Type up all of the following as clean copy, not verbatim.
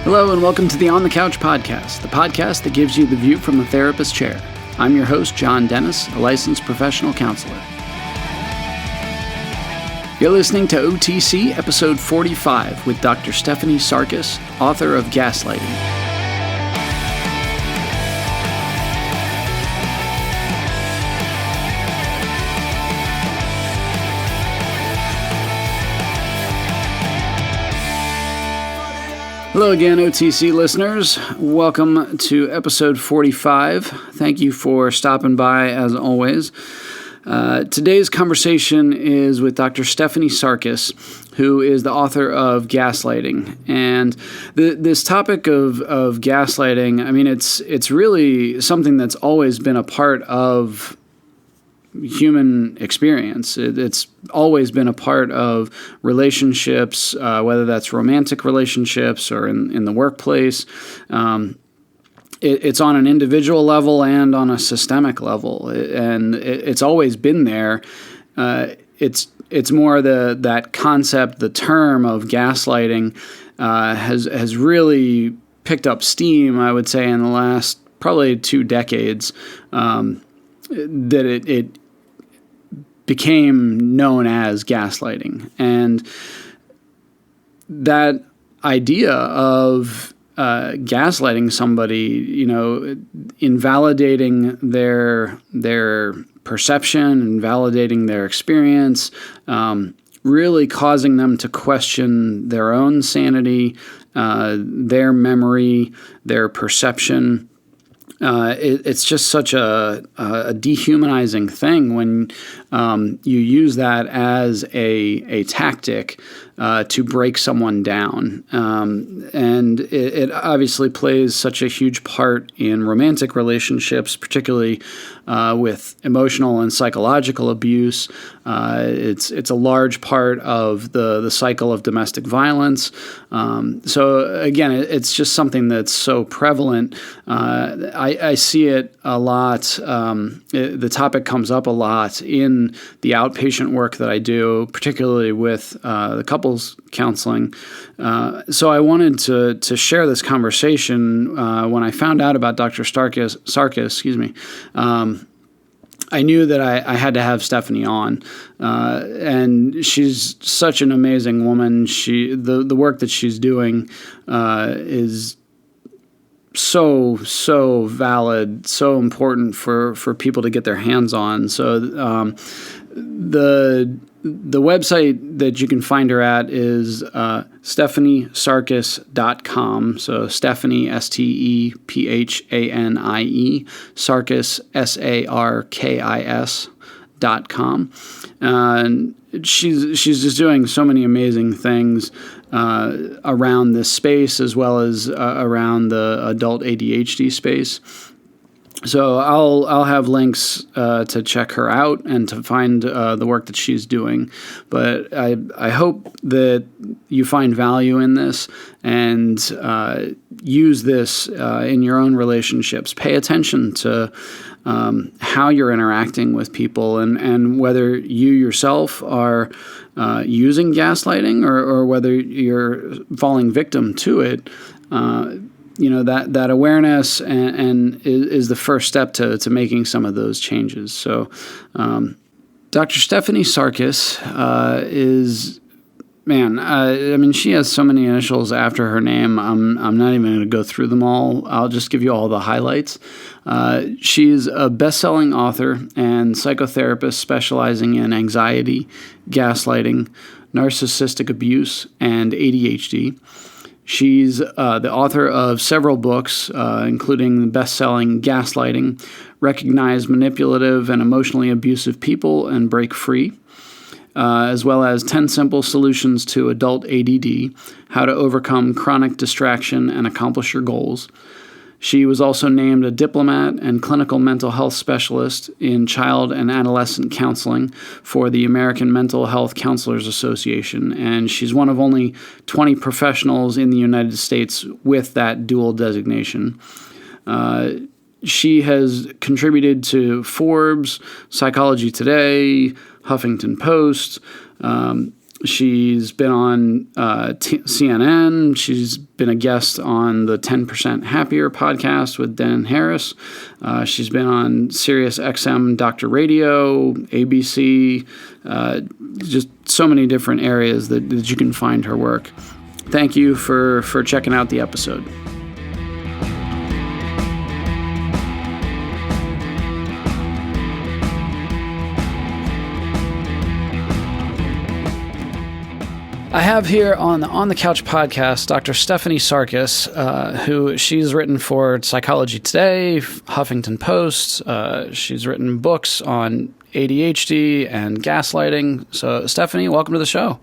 Hello and welcome to the On the Couch podcast, the podcast that gives you the view from the therapist chair. I'm your host, John Dennis, a licensed professional counselor. You're listening to OTC episode 45 with Dr. Stephanie Sarkis, author of Gaslighting. Hello again, OTC listeners. Welcome to episode 45. Thank you for stopping by, as always. Today's conversation is with Dr. Stephanie Sarkis, who is the author of Gaslighting. And this topic of gaslighting, I mean, it's really something that's always been a part of human experience. It's always been a part of relationships, whether that's romantic relationships or in the workplace. It's on an individual level and on a systemic level, and it's always been there. It's more that concept, the term of gaslighting has really picked up steam, I would say, in the last probably 2 decades, that it became known as gaslighting. And that idea of gaslighting somebody, invalidating their perception, invalidating their experience, really causing them to question their own sanity, their memory, their perception. It's just such a dehumanizing thing when you use that as a tactic to break someone down. And it obviously plays such a huge part in romantic relationships, particularly with emotional and psychological abuse. It's a large part of the cycle of domestic violence. So again, it's just something that's so prevalent. I see it a lot. The topic comes up a lot in the outpatient work that I do, particularly with the couples counseling. So I wanted to share this conversation when I found out about Dr. Sarkis. I knew that I had to have Stephanie on, and she's such an amazing woman. The work that she's doing is so valid, so important for people to get their hands on. So the website that you can find her at is stephaniesarkis.com. So Stephanie, Stephanie, Sarkis, Sarkis.com. And she's just doing so many amazing things around this space, as well as around the adult ADHD space. So I'll have links to check her out and to find the work that she's doing. But I hope that you find value in this and use this in your own relationships. Pay attention to how you're interacting with people and whether you yourself are using gaslighting or whether you're falling victim to it. That awareness and is the first step to making some of those changes. So Dr. Stephanie Sarkis is, she has so many initials after her name. I'm not even going to go through them all. I'll just give you all the highlights. She's a best-selling author and psychotherapist specializing in anxiety, gaslighting, narcissistic abuse, and ADHD. She's the author of several books, including the best-selling Gaslighting, Recognize Manipulative and Emotionally Abusive People and Break Free, as well as 10 Simple Solutions to Adult ADD, How to Overcome Chronic Distraction and Accomplish Your Goals. She was also named a diplomat and clinical mental health specialist in child and adolescent counseling for the American Mental Health Counselors Association, and she's one of only 20 professionals in the United States with that dual designation. She has contributed to Forbes, Psychology Today, Huffington Post, She's been on CNN. She's been a guest on the 10% Happier podcast with Dan Harris. She's been on Sirius XM Dr. Radio, ABC, just so many different areas that you can find her work. Thank you for checking out the episode. I have here on the Couch podcast Dr. Stephanie Sarkis, who she's written for Psychology Today, Huffington Post. She's written books on ADHD and gaslighting. So, Stephanie, welcome to the show.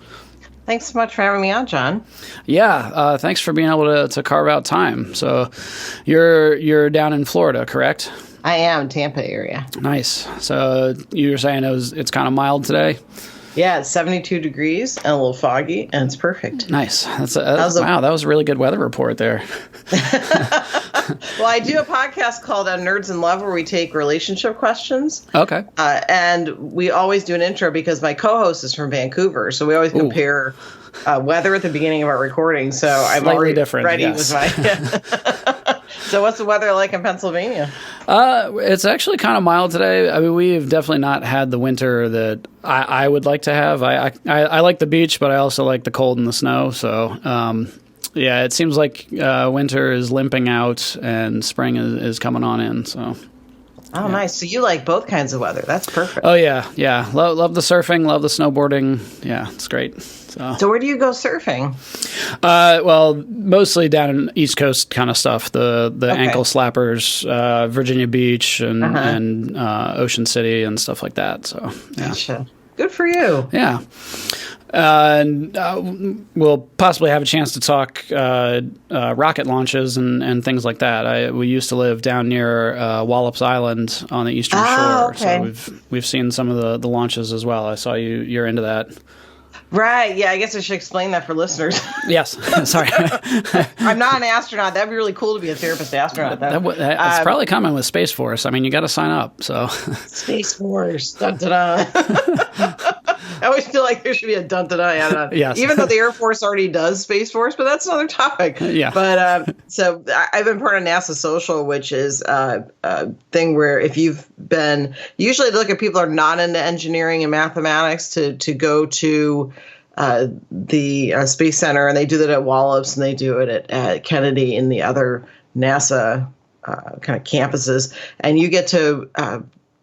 Thanks so much for having me on, John. Yeah, thanks for being able to carve out time. So, you're down in Florida, correct? I am, Tampa area. Nice. So you were saying it's kind of mild today? Yeah, it's 72 degrees and a little foggy, and it's perfect. Nice. Wow, that was a really good weather report there. Well, I do a podcast called Nerds in Love where we take relationship questions. Okay. And we always do an intro because my co-host is from Vancouver, so we always compare weather at the beginning of our recording. So I'm Slightly already different, ready yes. with my... So what's the weather like in Pennsylvania? It's actually kind of mild today. I mean, we've definitely not had the winter that I would like to have. I like the beach, but I also like the cold and the snow. So, yeah, it seems like winter is limping out and spring is coming on in. So. Oh, yeah. Nice. So you like both kinds of weather. That's perfect. Oh, yeah. Yeah. Love the surfing. Love the snowboarding. Yeah, it's great. So where do you go surfing? Well, mostly down in East Coast kind of stuff. The ankle slappers, Virginia Beach and Ocean City and stuff like that. So, yeah. Gotcha. Good for you. Yeah. And we'll possibly have a chance to talk rocket launches and things like that. We used to live down near Wallops Island on the Eastern Shore, okay. So we've seen some of the launches as well. I saw you're into that. Right. Yeah, I guess I should explain that for listeners. Yes. Sorry. I'm not an astronaut. That'd be really cool to be a therapist astronaut. It's probably coming with Space Force. I mean, you got to sign up. So Space Force. Dun, dun, dun. I always feel like there should be a dun dun dun. Yes. Even though the Air Force already does Space Force, but that's another topic. Yeah. But so I've been part of NASA Social, which is a thing where if you've been, usually they look at people who are not into engineering and mathematics to go to the Space Center, and they do that at Wallops and they do it at Kennedy and the other NASA kind of campuses, and you get to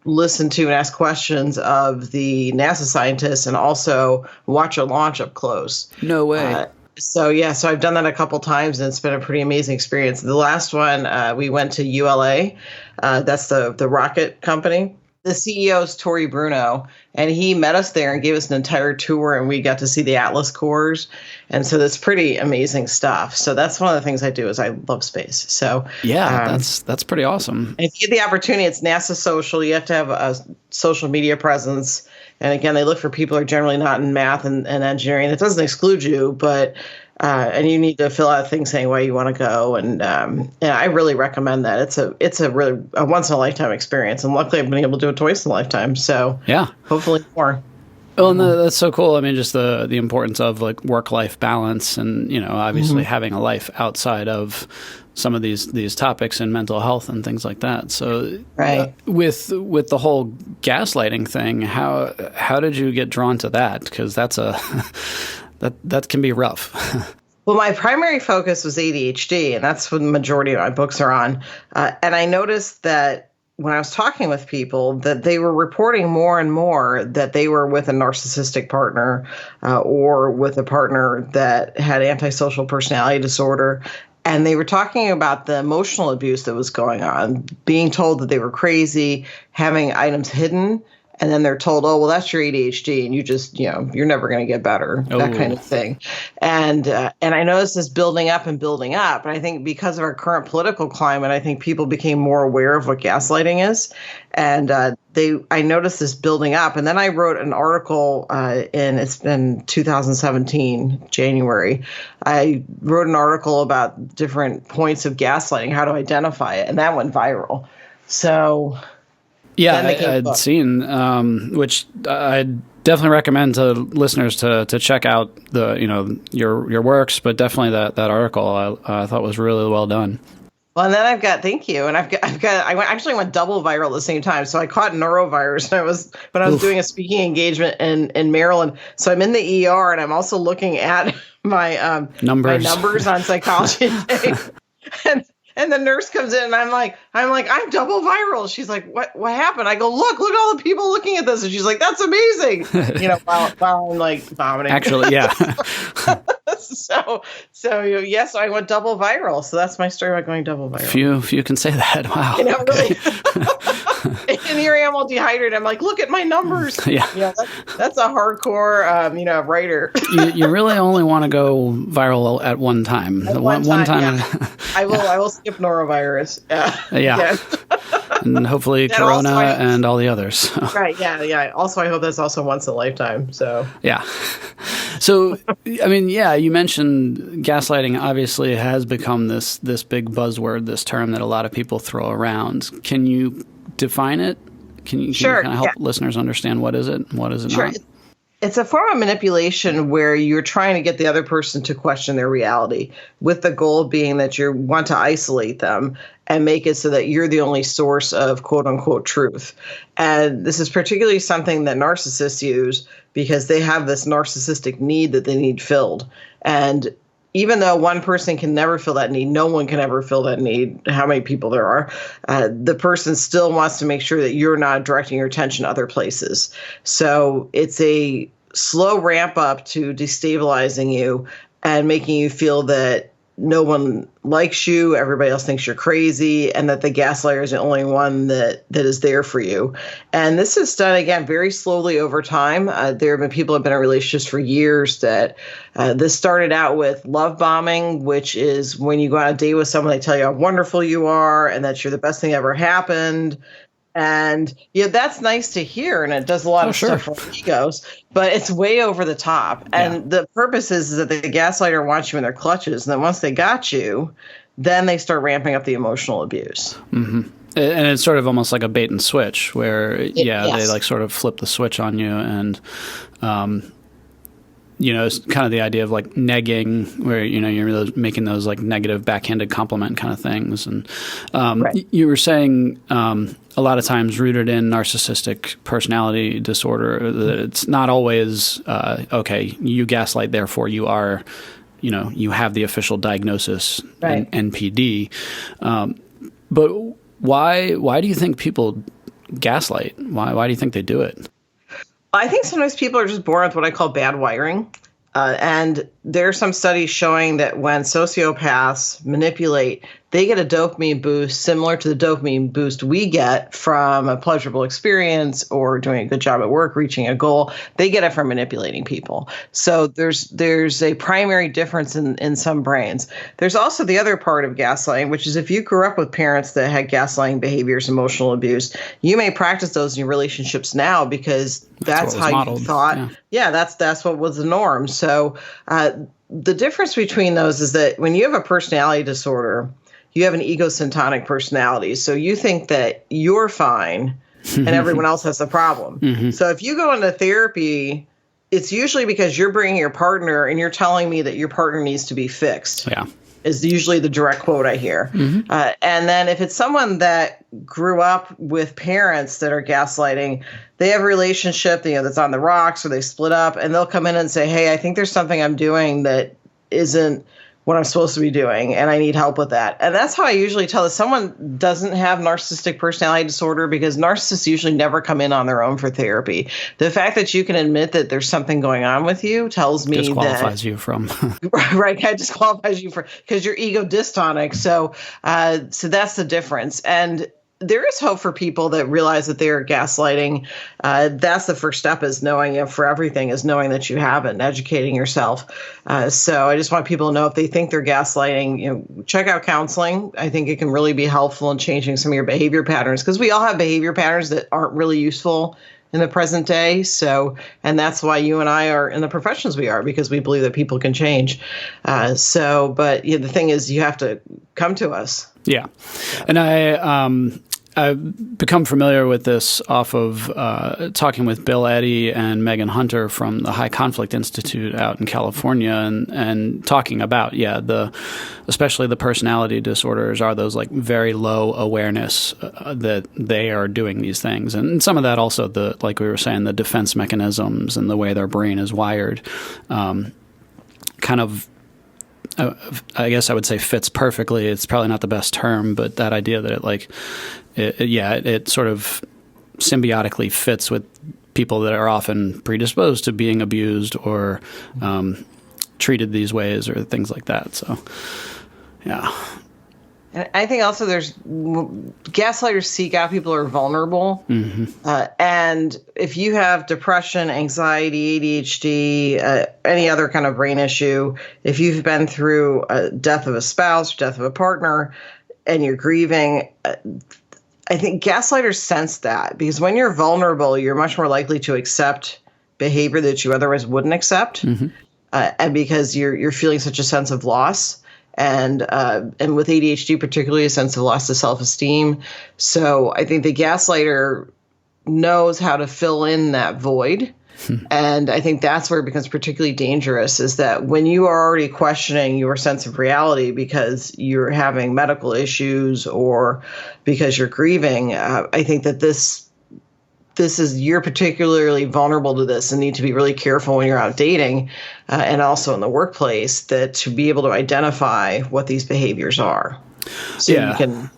listen to and ask questions of the NASA scientists and also watch a launch up close. No way. So I've done that a couple times, and it's been a pretty amazing experience. The last one, we went to ULA. That's the rocket company. The CEO is Tory Bruno, and he met us there and gave us an entire tour, and we got to see the Atlas cores. And so that's pretty amazing stuff. So that's one of the things I do is I love space. So yeah, that's pretty awesome. If you get the opportunity, it's NASA Social. You have to have a social media presence. And again, they look for people who are generally not in math and engineering. It doesn't exclude you, but and you need to fill out things saying why you want to go. And I really recommend that. It's a really a once in a lifetime experience. And luckily, I've been able to do it twice in a lifetime. So yeah, hopefully more. Well, and that's so cool. I mean, just the importance of like work-life balance, and obviously having a life outside of some of these topics in mental health and things like that. So, right. With the whole gaslighting thing, how did you get drawn to that? Because that's that can be rough. Well, my primary focus was ADHD, and that's what the majority of my books are on. And I noticed that when I was talking with people, that they were reporting more and more that they were with a narcissistic partner or with a partner that had antisocial personality disorder. And they were talking about the emotional abuse that was going on, being told that they were crazy, having items hidden. And then they're told, oh, well, that's your ADHD, and you just, you're never going to get better, that kind of thing. And I noticed this building up. And I think because of our current political climate, I think people became more aware of what gaslighting is. And I noticed this building up. And then I wrote an article it's been 2017, January. I wrote an article about different points of gaslighting, how to identify it. And that went viral. So Yeah, Then they came I'd book. seen, which I'd definitely recommend to listeners to check out your works, but definitely that article I thought was really well done. Well, and then thank you, and actually went double viral at the same time. So I caught norovirus, and when I was doing a speaking engagement in Maryland. So I'm in the ER, and I'm also looking at my Numbers. my numbers on Psychology Today, and the nurse comes in, and I'm like, I'm double viral. She's like, what happened? I go, look at all the people looking at this, and she's like, that's amazing. While I'm like vomiting. Actually, yeah. So yes, I went double viral. So that's my story about going double viral. Few can say that. Wow. Really. And here I am all dehydrated. I'm like, look at my numbers. Yeah. That's a hardcore, writer. You really only want to go viral at one time. One time. Yeah. I will skip norovirus. Yeah. And hopefully Corona and all the others. Right. Yeah. Also, I hope that's also once in a lifetime. So. Yeah. So, I mean, yeah, you mentioned gaslighting obviously has become this big buzzword, this term that a lot of people throw around. Can you define it? Can you kind of help listeners understand what is it and what is it not? It's a form of manipulation where you're trying to get the other person to question their reality, with the goal being that you want to isolate them and make it so that you're the only source of quote unquote truth. And this is particularly something that narcissists use because they have this narcissistic need that they need filled. And even though one person can never fill that need, no one can ever fill that need, how many people there are, the person still wants to make sure that you're not directing your attention other places. So it's a slow ramp up to destabilizing you and making you feel that no one likes you, everybody else thinks you're crazy, and that the gaslighter is the only one that is there for you. And this is done, again, very slowly over time. There have been people who have been in relationships for years that this started out with love bombing, which is when you go on a date with someone, they tell you how wonderful you are and that you're the best thing ever happened. And that's nice to hear, and it does a lot of stuff for egos, but it's way over the top. And the purpose is that the gaslighter wants you in their clutches, and then once they got you, then they start ramping up the emotional abuse. Mm-hmm. And it's sort of almost like a bait and switch, where they like sort of flip the switch on you, and it's kind of the idea of like negging, where you're making those like negative backhanded compliment kind of things. And you were saying a lot of times rooted in narcissistic personality disorder, that it's not always okay, you gaslight, therefore you are, you have the official diagnosis, NPD. But why do you think people gaslight? Why do you think they do it? I think sometimes people are just born with what I call bad wiring. And there are some studies showing that when sociopaths manipulate, they get a dopamine boost similar to the dopamine boost we get from a pleasurable experience or doing a good job at work, reaching a goal. They get it from manipulating people. So there's a primary difference in some brains. There's also the other part of gaslighting, which is if you grew up with parents that had gaslighting behaviors, emotional abuse, you may practice those in your relationships now because that's how modeled. You thought. Yeah, that's what was the norm. So the difference between those is that when you have a personality disorder, you have an egocentric personality. So you think that you're fine and everyone else has a problem. Mm-hmm. So if you go into therapy, it's usually because you're bringing your partner and you're telling me that your partner needs to be fixed. Yeah. Is usually the direct quote I hear. Mm-hmm. And then if it's someone that grew up with parents that are gaslighting, they have a relationship that's on the rocks, or they split up, and they'll come in and say, hey, I think there's something I'm doing that isn't what I'm supposed to be doing, and I need help with that. And that's how I usually tell that someone doesn't have narcissistic personality disorder, because narcissists usually never come in on their own for therapy. The fact that you can admit that there's something going on with you tells me disqualifies you from right. It disqualifies you because you're ego dystonic. So that's the difference. And there is hope for people that realize that they are gaslighting. That's the first step, is knowing for everything, is knowing that you have it and educating yourself. So I just want people to know, if they think they're gaslighting, check out counseling. I think it can really be helpful in changing some of your behavior patterns, because we all have behavior patterns that aren't really useful in the present day. So, and that's why you and I are in the professions we are, because we believe that people can change. But the thing is, you have to come to us. Yeah. And I've become familiar with this off of talking with Bill Eddy and Megan Hunter from the High Conflict Institute out in California, and talking about especially the personality disorders are those like very low awareness that they are doing these things, and some of that also like we were saying, the defense mechanisms and the way their brain is wired, kind of. I guess I would say fits perfectly. It's probably not the best term, but that idea that it sort of symbiotically fits with people that are often predisposed to being abused or treated these ways or things like that. So, yeah. And I think also gaslighters seek out people who are vulnerable. And if you have depression, anxiety, ADHD, any other kind of brain issue, if you've been through a death of a spouse, death of a partner, and you're grieving, I think gaslighters sense that, because when you're vulnerable, you're much more likely to accept behavior that you otherwise wouldn't accept. And because you're feeling such a sense of loss. And with ADHD, particularly a sense of loss of self-esteem. So I think the gaslighter knows how to fill in that void. And I think that's where it becomes particularly dangerous, is that when you are already questioning your sense of reality because you're having medical issues or because you're grieving, I think that you're particularly vulnerable to this and need to be really careful when you're out dating and also in the workplace, that to be able to identify what these behaviors are. So you can,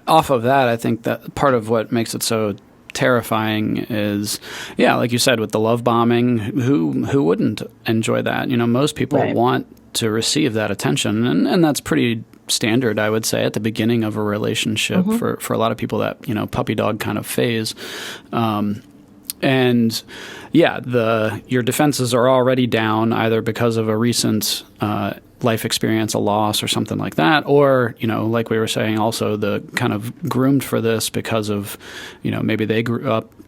off of that, I think that part of what makes it so terrifying is, like you said, with the love bombing, who wouldn't enjoy that? Most people want to receive that attention, and that's pretty standard, I would say, at the beginning of a relationship for a lot of people, that puppy dog kind of phase. Your defenses are already down, either because of a recent life experience, a loss or something like that, or like we were saying, also the kind of groomed for this because of maybe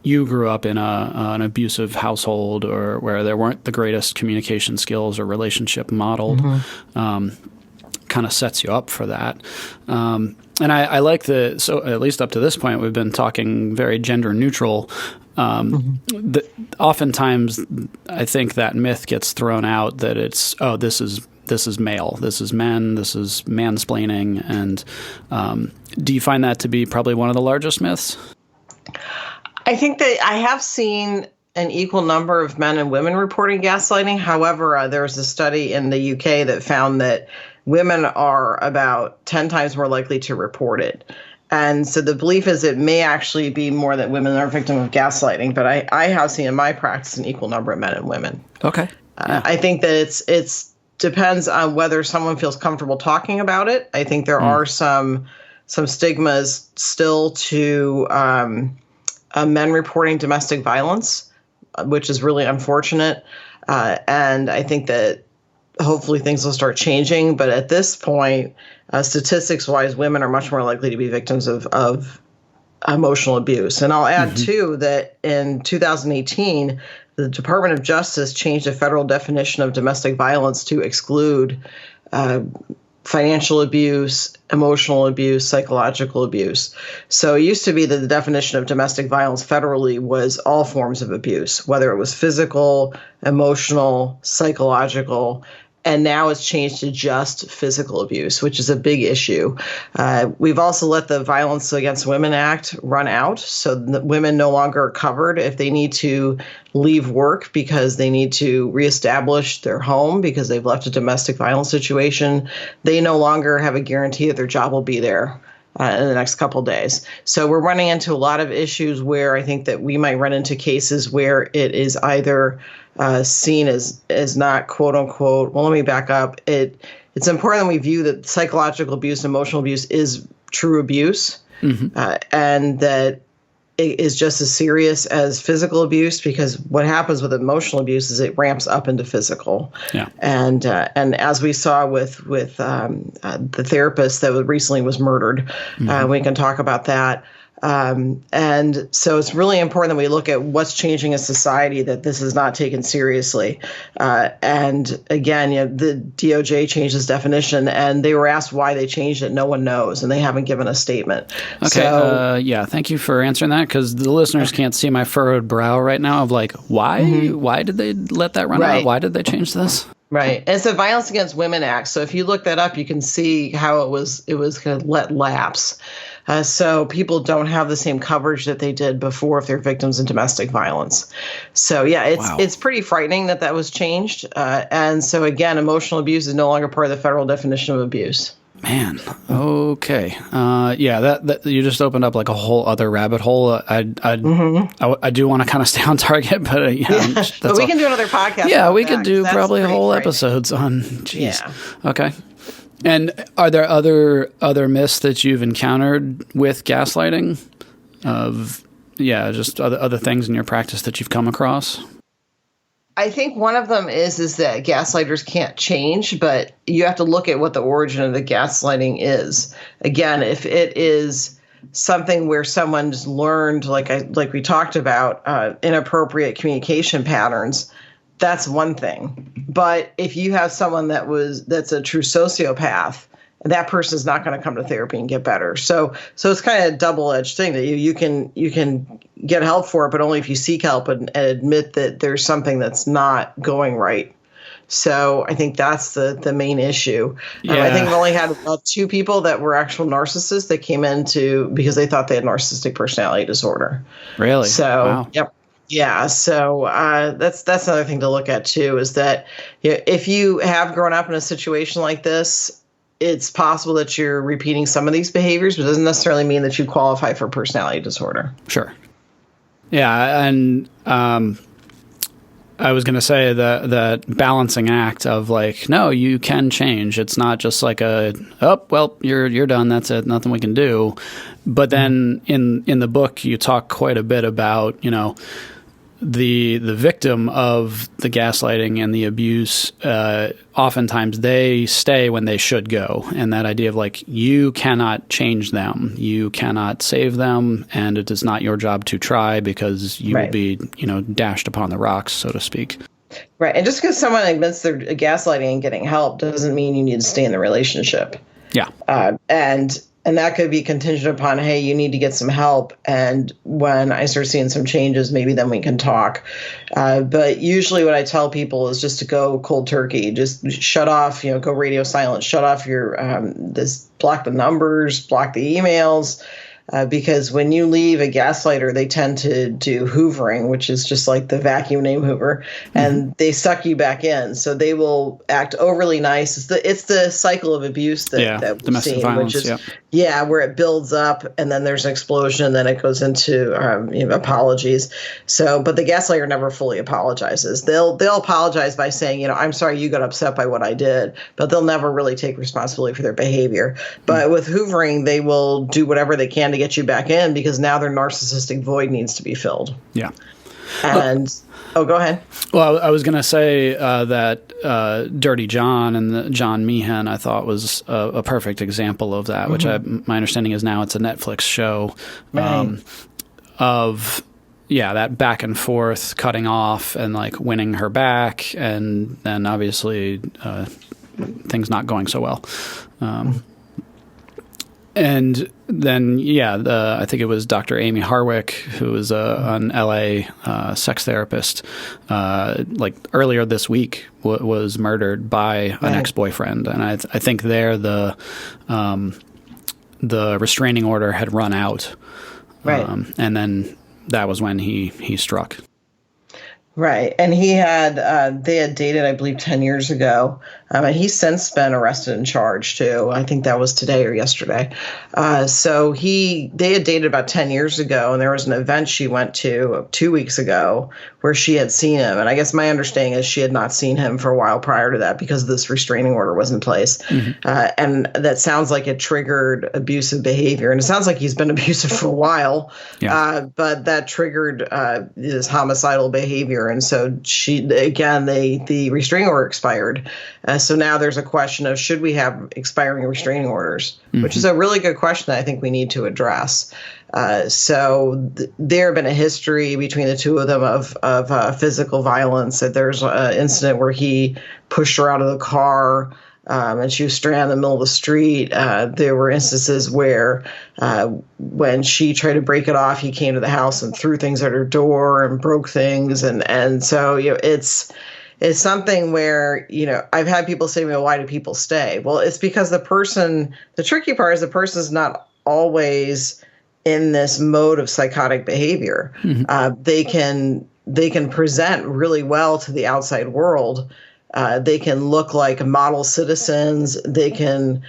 you grew up in an abusive household, or where there weren't the greatest communication skills or relationship modeled. Kind of sets you up for that. And I like so at least up to this point, we've been talking very gender neutral. Oftentimes, I think that myth gets thrown out that it's, this is male, this is men, this is mansplaining. And do you find that to be probably one of the largest myths? I think that I have seen an equal number of men and women reporting gaslighting. However, there was a study in the UK that found that women are about 10 times more likely to report it. And so the belief is it may actually be more that women are victim of gaslighting, but I have seen in my practice an equal number of men and women. Okay. I think that it's depends on whether someone feels comfortable talking about it. I think there are some stigmas still to men reporting domestic violence, which is really unfortunate. And I think that hopefully things will start changing. But at this point, statistics-wise, women are much more likely to be victims of emotional abuse. And I'll add, too, that in 2018, the Department of Justice changed the federal definition of domestic violence to exclude financial abuse, emotional abuse, psychological abuse. So it used to be that the definition of domestic violence federally was all forms of abuse, whether it was physical, emotional, psychological. And now it's changed to just physical abuse, which is a big issue. We've also let the Violence Against Women Act run out, so that women no longer are covered if they need to leave work because they need to reestablish their home because they've left a domestic violence situation. They no longer have a guarantee that their job will be there in the next couple of days. So we're running into a lot of issues where I think that we might run into cases where it is either seen as not quote unquote. Well, let me back up. It's important that we view that psychological abuse, emotional abuse is true abuse, and that it is just as serious as physical abuse, because what happens with emotional abuse is it ramps up into physical. Yeah. And as we saw with the therapist that recently was murdered, we can talk about that. And so it's really important that we look at what's changing in society, that this is not taken seriously. And again, the DOJ changed its definition, and they were asked why they changed it. No one knows, and they haven't given a statement. Okay. So, thank you for answering that, because the listeners can't see my furrowed brow right now of like, why? Mm-hmm. Why did they let that run out? Why did they change this? Right. And it's the Violence Against Women Act. So if you look that up, you can see how it was kind of let lapse. So people don't have the same coverage that they did before if they're victims of domestic violence. So, it's pretty frightening that was changed. And so, again, emotional abuse is no longer part of the federal definition of abuse. Man, okay, that you just opened up like a whole other rabbit hole. I do want to kind of stay on target, but but we can do another podcast. Yeah, we could do probably whole episodes on. Geez. Yeah. Okay. And are there other myths that you've encountered with gaslighting? Just other things in your practice that you've come across? I think one of them is that gaslighters can't change, but you have to look at what the origin of the gaslighting is. Again, if it is something where someone's learned, like we talked about, inappropriate communication patterns, that's one thing. But if you have someone that's a true sociopath, that person is not going to come to therapy and get better. So it's kind of a double-edged thing that you can get help for it, but only if you seek help and admit that there's something that's not going right. So I think that's the main issue. I think I've only had about 2 people that were actual narcissists that came into because they thought they had narcissistic personality disorder. Really? So, wow. Yep. Yeah, so that's another thing to look at too, is that if you have grown up in a situation like this, it's possible that you're repeating some of these behaviors, but it doesn't necessarily mean that you qualify for personality disorder. Sure. Yeah, and I was going to say that balancing act of like, no, you can change. It's not just like you're done. That's it. Nothing we can do. But then in the book, you talk quite a bit about, the victim of the gaslighting and the abuse, oftentimes they stay when they should go. And that idea of like, you cannot change them, you cannot save them, and it is not your job to try because you will be, dashed upon the rocks, so to speak. Right. And just because someone admits they're gaslighting and getting help doesn't mean you need to stay in the relationship. Yeah. And that could be contingent upon, hey, you need to get some help. And when I start seeing some changes, maybe then we can talk. But usually what I tell people is just to go cold turkey. Just shut off, go radio silent. Shut off your block the numbers, block the emails. Because when you leave a gaslighter, they tend to do hoovering, which is just like the vacuum name Hoover, and they suck you back in. So they will act overly nice. It's the cycle of abuse that we've seen, violence, which is where it builds up and then there's an explosion, and then it goes into apologies. So, but the gaslighter never fully apologizes. They'll apologize by saying, I'm sorry you got upset by what I did, but they'll never really take responsibility for their behavior. But with hoovering, they will do whatever they can to get you back in because now their narcissistic void needs to be filled. Yeah. And go ahead. Well, I was going to say that Dirty John and the John Meehan, I thought was a perfect example of that, which my understanding is now it's a Netflix show of that back and forth, cutting off and like winning her back, and then obviously things not going so well. And then, I think it was Dr. Amy Harwick, who was an LA sex therapist, like earlier this week was murdered by an ex-boyfriend. And I think there the restraining order had run out. Right. And then that was when he struck. Right. And they had dated, I believe, 10 years ago. And he's since been arrested and charged, too. I think that was today or yesterday. So they had dated about 10 years ago, and there was an event she went to 2 weeks ago where she had seen him. And I guess my understanding is she had not seen him for a while prior to that because this restraining order was in place. And that sounds like it triggered abusive behavior. And it sounds like he's been abusive for a while. Yeah. But that triggered his homicidal behavior. And so the restraining order expired. So now there's a question of, should we have expiring restraining orders, which is a really good question that I think we need to address. There have been a history between the two of them of physical violence. That there's an incident where he pushed her out of the car, and she was stranded in the middle of the street. There were instances where when she tried to break it off, he came to the house and threw things at her door and broke things. And so, it's something where, I've had people say, well, why do people stay? Well, it's because the tricky part is the person is not always in this mode of psychotic behavior. They can present really well to the outside world. They can look like model citizens. They can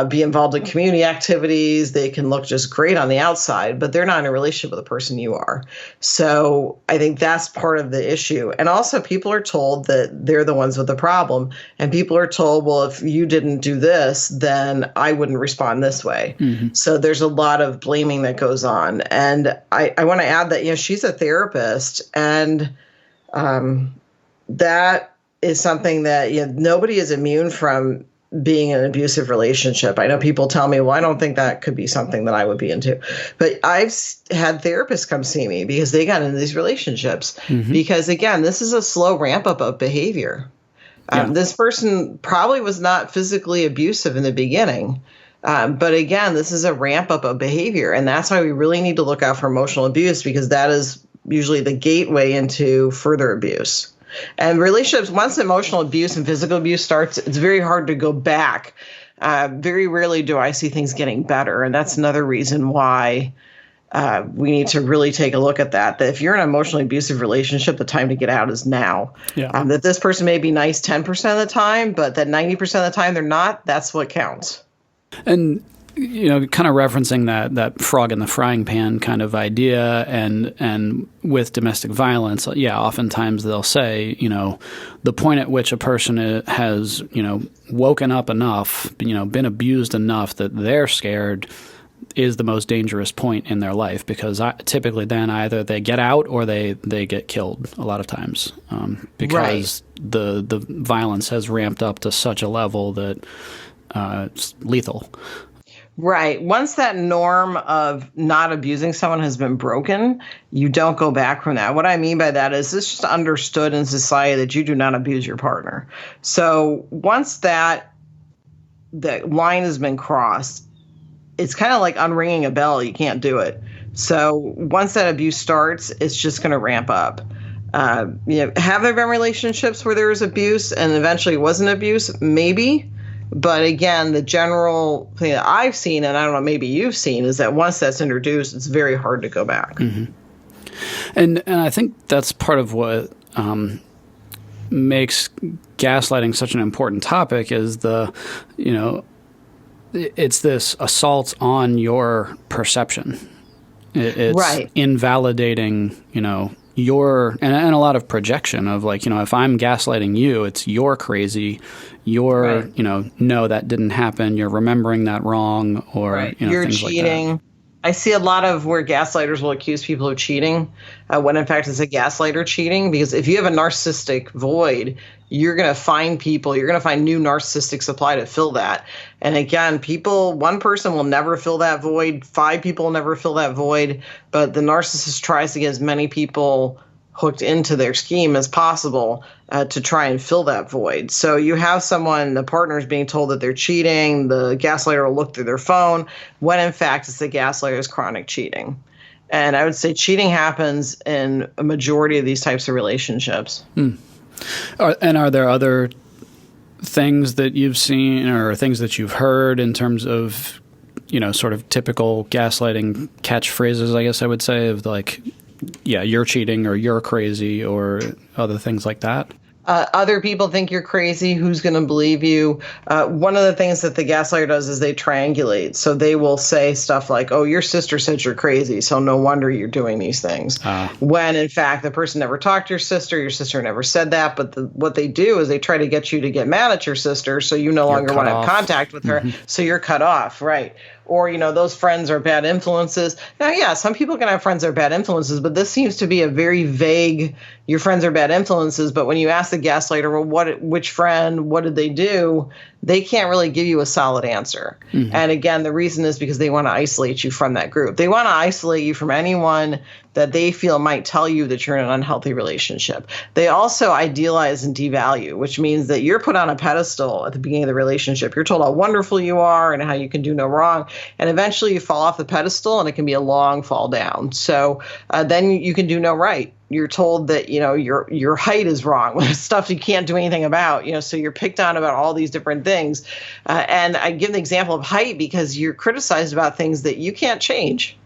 be involved in community activities. They can look just great on the outside, but they're not in a relationship with the person you are. So I think that's part of the issue. And also, people are told that they're the ones with the problem. And people are told, well, if you didn't do this, then I wouldn't respond this way. So there's a lot of blaming that goes on. And I want to add that, she's a therapist, and that is something that nobody is immune from being in an abusive relationship. I know people tell me, well, I don't think that could be something that I would be into. But I've had therapists come see me because they got into these relationships. Because, again, this is a slow ramp up of behavior. This person probably was not physically abusive in the beginning. But, again, this is a ramp up of behavior. And that's why we really need to look out for emotional abuse, because that is usually the gateway into further abuse. And relationships, once emotional abuse and physical abuse starts, it's very hard to go back. Very rarely do I see things getting better. And that's another reason why we need to really take a look at that. That if you're in an emotionally abusive relationship, the time to get out is now. That this person may be nice 10% of the time, but that 90% of the time they're not, that's what counts. And kind of referencing that frog in the frying pan kind of idea, and with domestic violence, oftentimes they'll say, the point at which a person has, woken up enough, been abused enough that they're scared is the most dangerous point in their life, because typically then either they get out or they get killed a lot of times, because the violence has ramped up to such a level that it's lethal. Right. Once that norm of not abusing someone has been broken, you don't go back from that. What I mean by that is it's just understood in society that you do not abuse your partner. So once that line has been crossed, it's kind of like unringing a bell. You can't do it. So once that abuse starts, it's just going to ramp up. Have there been relationships where there was abuse and eventually it wasn't abuse? Maybe. But again, the general thing that I've seen, and I don't know, maybe you've seen, is that once that's introduced, it's very hard to go back. And I think that's part of what makes gaslighting such an important topic is it's this assault on your perception. It's invalidating, your and a lot of projection of if I'm gaslighting you, it's you're crazy, you're no, that didn't happen, you're remembering that wrong, or you're things cheating. like that. I see a lot of where gaslighters will accuse people of cheating when in fact it's a gaslighter cheating, because if you have a narcissistic void, you're going to find new narcissistic supply to fill that. And again, one person will never fill that void. 5 people will never fill that void. But the narcissist tries to get as many people hooked into their scheme as possible to try and fill that void. So you have the partner is being told that they're cheating. The gaslighter will look through their phone when in fact it's the gaslighter's chronic cheating. And I would say cheating happens in a majority of these types of relationships. Are there other things that you've seen or things that you've heard in terms of, sort of typical gaslighting catchphrases, I guess I would say, of you're cheating or you're crazy or other things like that? Other people think you're crazy. Who's going to believe you? One of the things that the gaslighter does is they triangulate. So they will say stuff like, oh, your sister said you're crazy, so no wonder you're doing these things. When, in fact, the person never talked to your sister never said that. But what they do is they try to get you to get mad at your sister so you no longer want to have contact with her. So you're cut off, right? or, those friends are bad influences. Now, yeah, some people can have friends that are bad influences, but this seems to be a very vague, your friends are bad influences. But when you ask the gaslighter, well, which friend, what did they do? They can't really give you a solid answer. And again, the reason is because they want to isolate you from that group. They want to isolate you from anyone that they feel might tell you that you're in an unhealthy relationship. They also idealize and devalue, which means that you're put on a pedestal at the beginning of the relationship. You're told how wonderful you are and how you can do no wrong. And eventually you fall off the pedestal, and it can be a long fall down. So then you can do no right. You're told that, your height is wrong, stuff you can't do anything about, so you're picked on about all these different things. And I give the example of height because you're criticized about things that you can't change.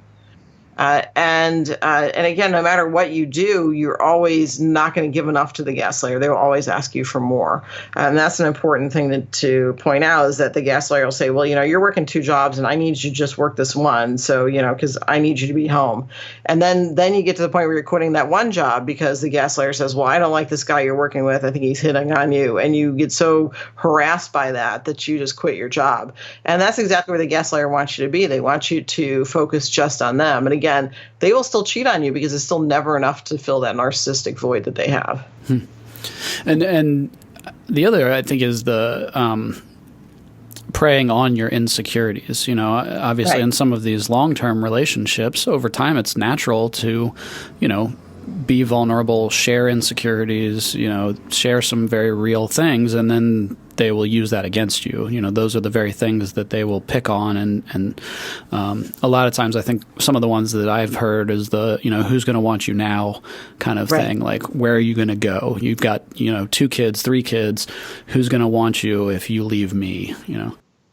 And again, no matter what you do, you're always not going to give enough to the gaslighter. They will always ask you for more. And that's an important thing to point out, is that the gaslighter will say, well, you're working 2 jobs and I need you to just work this one. So, because I need you to be home. And then you get to the point where you're quitting that one job because the gaslighter says, well, I don't like this guy you're working with. I think he's hitting on you. And you get so harassed by that you just quit your job. And that's exactly where the gaslighter wants you to be. They want you to focus just on them. And again, they will still cheat on you because it's still never enough to fill that narcissistic void that they have. And the other, I think, is the preying on your insecurities. Obviously, Right. In some of these long-term relationships, over time, it's natural to, be vulnerable, share insecurities, share some very real things, and then they will use that against you. Those are the very things that they will pick on. And a lot of times I think some of the ones that I've heard is the, who's going to want you now kind of Right. thing. Like, where are you going to go? You've got, 2 kids, 3 kids. Who's going to want you if you leave me,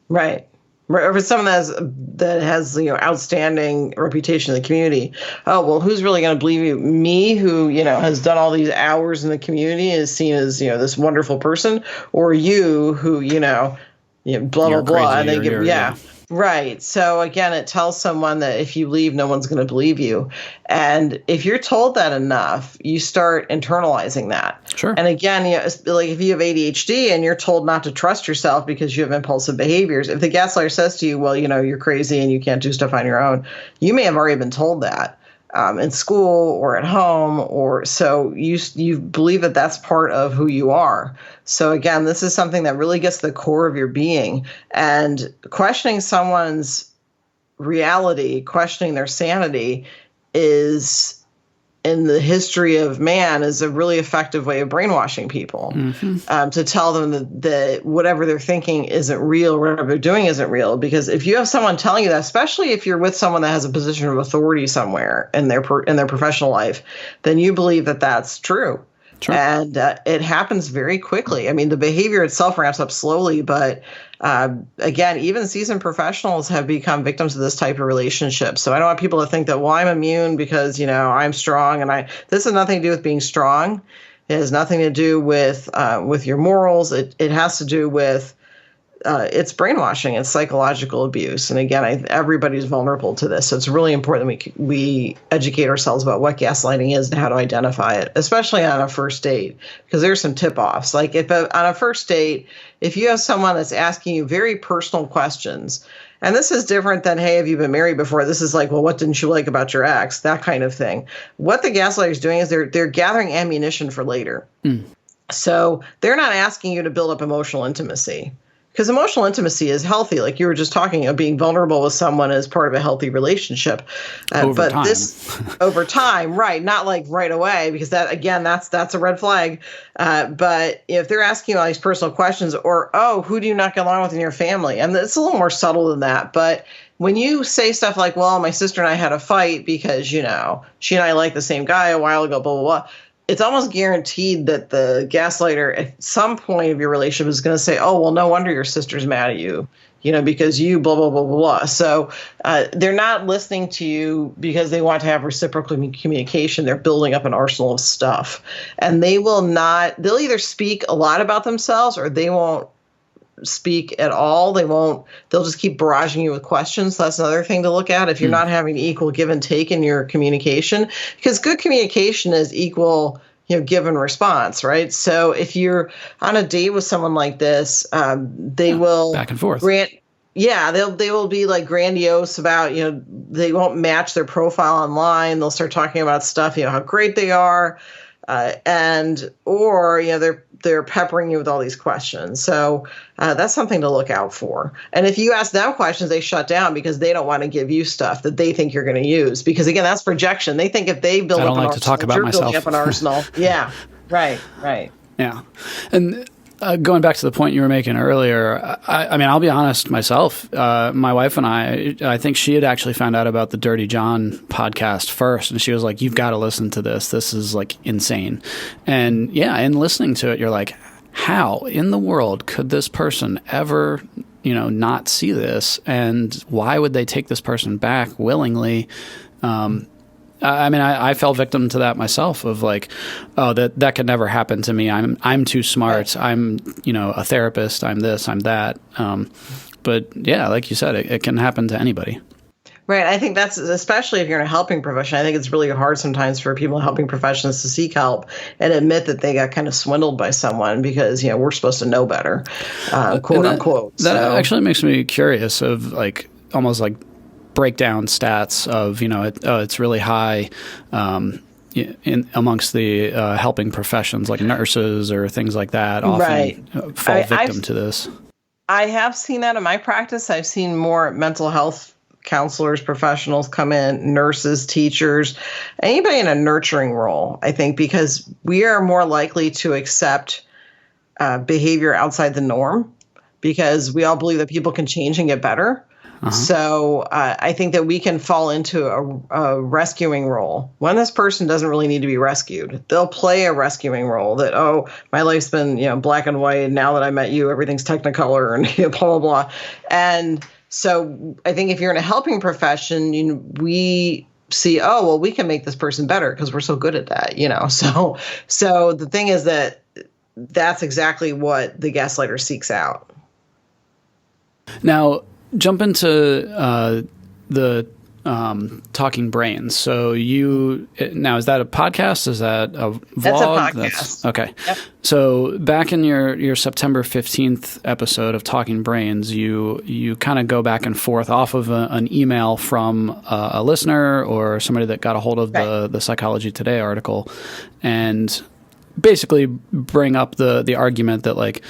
Right. Or for someone that has outstanding reputation in the community. Oh, well, who's really going to believe you? Me, who has done all these hours in the community, is seen as this wonderful person, or you, who blah blah You're blah, crazy, and they give yeah. Right. So again, it tells someone that if you leave, no one's going to believe you. And if you're told that enough, you start internalizing that. Sure. And again, like if you have ADHD and you're told not to trust yourself because you have impulsive behaviors, if the gaslighter says to you, well, you're crazy and you can't do stuff on your own, you may have already been told that. In school or at home, or so you believe that that's part of who you are. So again, this is something that really gets to the core of your being, and questioning someone's reality, questioning their sanity is, in the history of man, is a really effective way of brainwashing people. To tell them that whatever they're thinking isn't real, whatever they're doing isn't real. Because if you have someone telling you that, especially if you're with someone that has a position of authority somewhere in their professional life, then you believe that that's true. Sure. And it happens very quickly. I mean, the behavior itself ramps up slowly, but again, even seasoned professionals have become victims of this type of relationship. So I don't want people to think that, well, I'm immune because, I'm strong. And this has nothing to do with being strong. It has nothing to do with your morals. It has to do with it's brainwashing, it's psychological abuse. And again, everybody's vulnerable to this. So it's really important that we educate ourselves about what gaslighting is and how to identify it, especially on a first date, because there's some tip-offs. Like on a first date, if you have someone that's asking you very personal questions, and this is different than, hey, have you been married before? This is like, well, what didn't you like about your ex? That kind of thing. What the gaslighter is doing is they're gathering ammunition for later. So they're not asking you to build up emotional intimacy. Because emotional intimacy is healthy, like you were just talking about. Being vulnerable with someone is part of a healthy relationship. Over time. Over time, right? Not like right away, because that's a red flag. But if they're asking you all these personal questions, or who do you not get along with in your family, and it's a little more subtle than that. But when you say stuff like, well, my sister and I had a fight because she and I liked the same guy a while ago, blah blah blah. It's almost guaranteed that the gaslighter at some point of your relationship is going to say, oh, well, no wonder your sister's mad at you, because you blah, blah, blah, blah, blah. So they're not listening to you because they want to have reciprocal communication. They're building up an arsenal of stuff. And they'll either speak a lot about themselves, or they won't speak at all. They'll just keep barraging you with questions. So that's another thing to look at if you're not having equal give and take in your communication, because good communication is equal, give and response, right? So if you're on a date with someone like this, they will back and forth. Yeah, they will be like grandiose about, they won't match their profile online. They'll start talking about stuff, how great they are, or they're peppering you with all these questions. So that's something to look out for. And if you ask them questions, they shut down because they don't want to give you stuff that they think you're going to use. Because again, that's projection. They think if they build up an arsenal, to talk about you're myself. building up an arsenal. Yeah, right. Yeah, and. Going back to the point you were making earlier, I mean, I'll be honest myself. My wife and I think she had actually found out about the Dirty John podcast first, and she was like, "You've got to listen to this. This is like insane." And yeah, in listening to it, you're like, "How in the world could this person ever, not see this? And why would they take this person back willingly?" I mean, I fell victim to that myself of like, oh, that could never happen to me. I'm too smart. I'm, a therapist. I'm this, I'm that. But yeah, like you said, it can happen to anybody. Right. I think that's, especially if you're in a helping profession, I think it's really hard sometimes for people in helping professions to seek help and admit that they got kind of swindled by someone because, we're supposed to know better, quote unquote. That actually makes me curious of like, almost like, breakdown stats of it's really high amongst the helping professions like nurses or things like that often fall victim to this. I have seen that in my practice. I've seen more mental health counselors, professionals come in, nurses, teachers, anybody in a nurturing role, I think, because we are more likely to accept behavior outside the norm because we all believe that people can change and get better. Uh-huh. So I think that we can fall into a rescuing role when this person doesn't really need to be rescued. They'll play a rescuing role that, oh, my life's been, black and white. Now that I met you, everything's Technicolor and blah, blah, blah. And so I think if you're in a helping profession, we see, oh, well, we can make this person better because we're so good at that, So the thing is that's exactly what the gaslighter seeks out. Now, jump into the Talking Brains. So now, is that a podcast? Is that a vlog? That's a podcast. Okay. Yep. So back in your September 15th episode of Talking Brains, you kind of go back and forth off of an email from a listener or somebody that got a hold of the Psychology Today article and basically bring up the argument that like,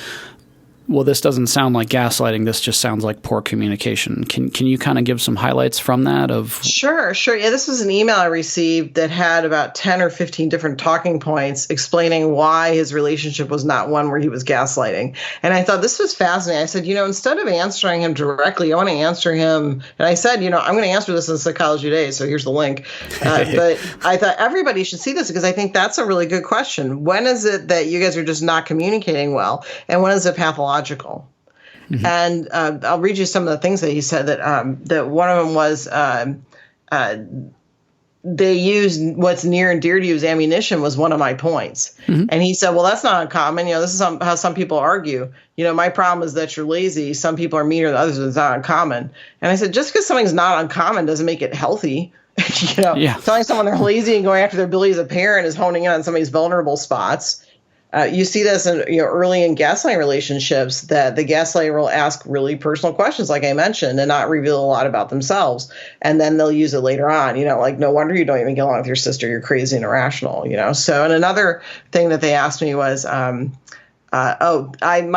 well, this doesn't sound like gaslighting. This just sounds like poor communication. Can you kind of give some highlights from that? Sure. Yeah, this was an email I received that had about 10 or 15 different talking points explaining why his relationship was not one where he was gaslighting. And I thought this was fascinating. I said, instead of answering him directly, I want to answer him. And I said, I'm going to answer this in Psychology Today, so here's the link. But I thought everybody should see this because I think that's a really good question. When is it that you guys are just not communicating well? And when is it pathological? Mm-hmm. And I'll read you some of the things that he said that one of them was they use what's near and dear to you as ammunition was one of my points. Mm-hmm. And he said, well, that's not uncommon. This is how some people argue. My problem is that you're lazy. Some people are meaner than others. It's not uncommon. And I said, just because something's not uncommon doesn't make it healthy. Telling someone they're lazy and going after their ability as a parent is honing in on somebody's vulnerable spots. You see this in, early in gaslighting relationships that the gaslighter will ask really personal questions, like I mentioned, and not reveal a lot about themselves. And then they'll use it later on, like, no wonder you don't even get along with your sister. You're crazy and irrational, So, and another thing that they asked me was, my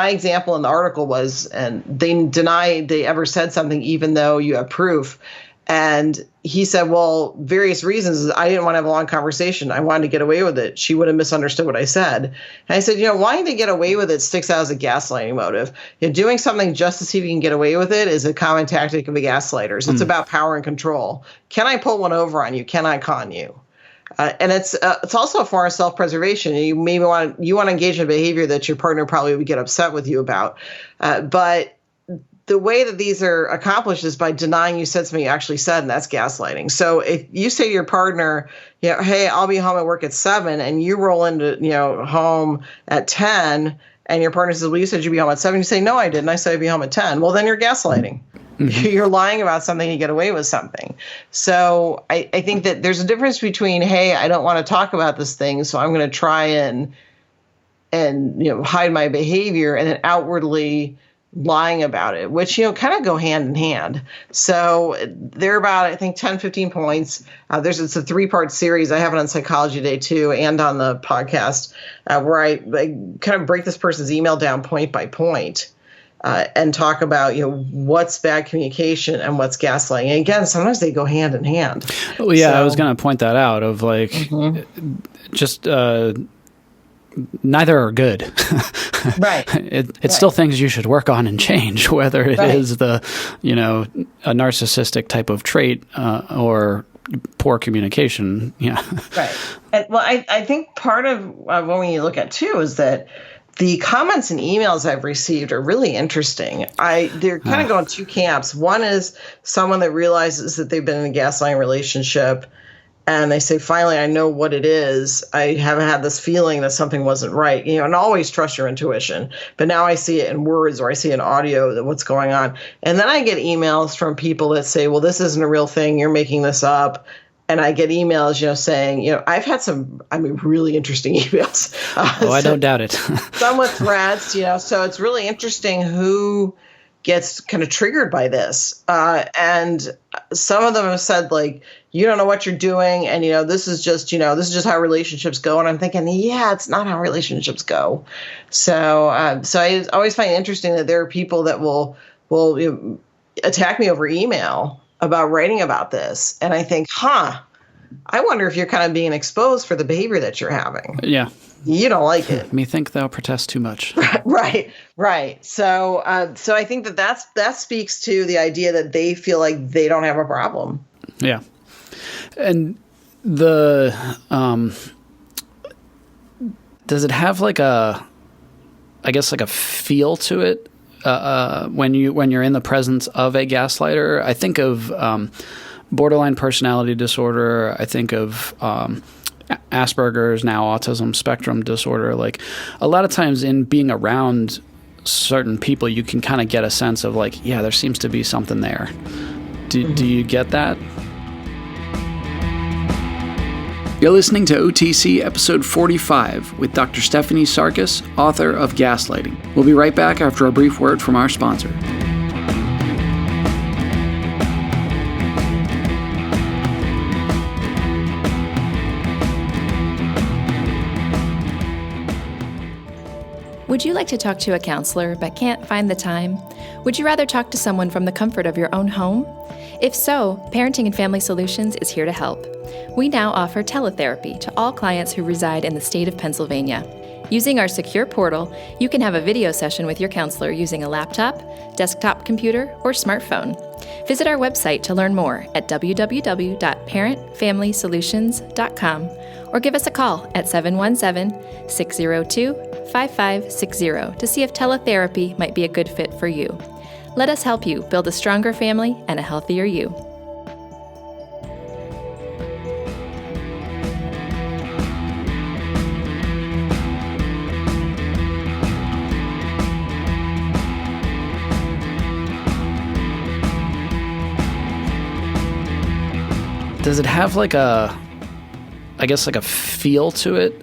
example in the article was, and they deny they ever said something, even though you have proof. And he said, well, various reasons. I didn't want to have a long conversation. I wanted to get away with it. She would have misunderstood what I said. And I said, wanting to get away with it sticks out as a gaslighting motive. Doing something just to see if you can get away with it is a common tactic of the gaslighters. It's about power and control. Can I pull one over on you? Can I con you? And it's also a form of self-preservation. You maybe want to engage in a behavior that your partner probably would get upset with you about. But the way that these are accomplished is by denying you said something you actually said, and that's gaslighting. So if you say to your partner, hey, I'll be home at work at 7, and you roll into, home at 10, and your partner says, well, you said you'd be home at 7. You say, no, I didn't. I said I'd be home at 10. Well, then you're gaslighting. Mm-hmm. You're lying about something, you get away with something. So I think that there's a difference between, hey, I don't want to talk about this thing, so I'm going to try and hide my behavior, and then outwardly lying about it, which, kind of go hand in hand. So they're about, I think, 10, 15 points. It's a 3-part series. I have it on Psychology Today too, and on the podcast, where I kind of break this person's email down point by point. And talk about, what's bad communication and what's gaslighting. And again, sometimes they go hand in hand. Well, yeah, I was going to point that out of just neither are good. Right. It's still things you should work on and change, whether it is a narcissistic type of trait or poor communication. Yeah. Right. And, well, I think part of what we look at too is that the comments and emails I've received are really interesting. They're kind of going 2 camps. One is someone that realizes that they've been in a gaslighting relationship, and they say, finally, I know what it is. I haven't had this feeling that something wasn't right. And always trust your intuition. But now I see it in words, or I see an audio that what's going on. And then I get emails from people that say, well, this isn't a real thing. You're making this up. And I get emails, saying, I've had some, really interesting emails. I don't doubt it. Some with threats, so it's really interesting who gets kind of triggered by this. And some of them have said, like, you don't know what you're doing. And, this is just how relationships go. And I'm thinking, yeah, it's not how relationships go. So I always find it interesting that there are people that will attack me over email about writing about this. And I think, I wonder if you're kind of being exposed for the behavior that you're having. Yeah. You don't like it. Methink thou protest too much. Right. So I think that speaks to the idea that they feel like they don't have a problem. Yeah. And does it have like a feel to it? When you're in the presence of a gaslighter, I think of borderline personality disorder. I think of Asperger's, now autism spectrum disorder. Like, a lot of times in being around certain people, you can kind of get a sense of like, yeah, there seems to be something there. Do you get that? You're listening to OTC episode 45 with Dr. Stephanie Sarkis, author of Gaslighting. We'll be right back after a brief word from our sponsor. Would you like to talk to a counselor but can't find the time? Would you rather talk to someone from the comfort of your own home? If so, Parenting and Family Solutions is here to help. We now offer teletherapy to all clients who reside in the state of Pennsylvania. Using our secure portal, you can have a video session with your counselor using a laptop, desktop computer, or smartphone. Visit our website to learn more at www.parentfamilysolutions.com or give us a call at 717-602-5560 to see if teletherapy might be a good fit for you. Let us help you build a stronger family and a healthier you. Does it have like a feel to it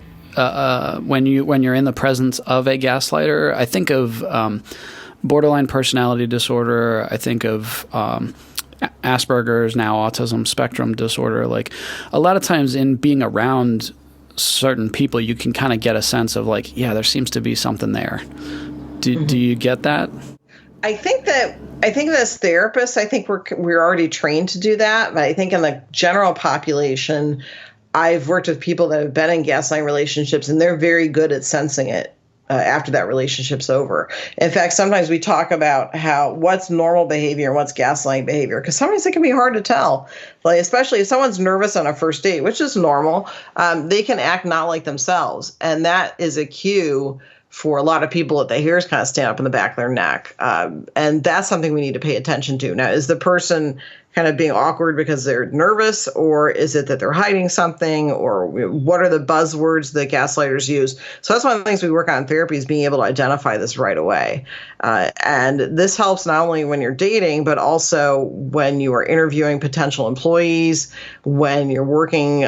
when you're in the presence of a gaslighter? I think of borderline personality disorder. I think of Asperger's, now autism spectrum disorder. Like, a lot of times in being around certain people, you can kind of get a sense of like, yeah, there seems to be something there. Do you get that? I think as therapists, I think we're already trained to do that. But I think in the general population, I've worked with people that have been in gaslighting relationships, and they're very good at sensing it after that relationship's over. In fact, sometimes we talk about what's normal behavior and what's gaslighting behavior, because sometimes it can be hard to tell. Like, especially if someone's nervous on a first date, which is normal, they can act not like themselves, and that is a cue for a lot of people that the hairs kind of stand up in the back of their neck. And that's something we need to pay attention to. Now, is the person kind of being awkward because they're nervous, or is it that they're hiding something, or what are the buzzwords that gaslighters use? So that's one of the things we work on in therapy, is being able to identify this right away. And this helps not only when you're dating, but also when you are interviewing potential employees, when you're working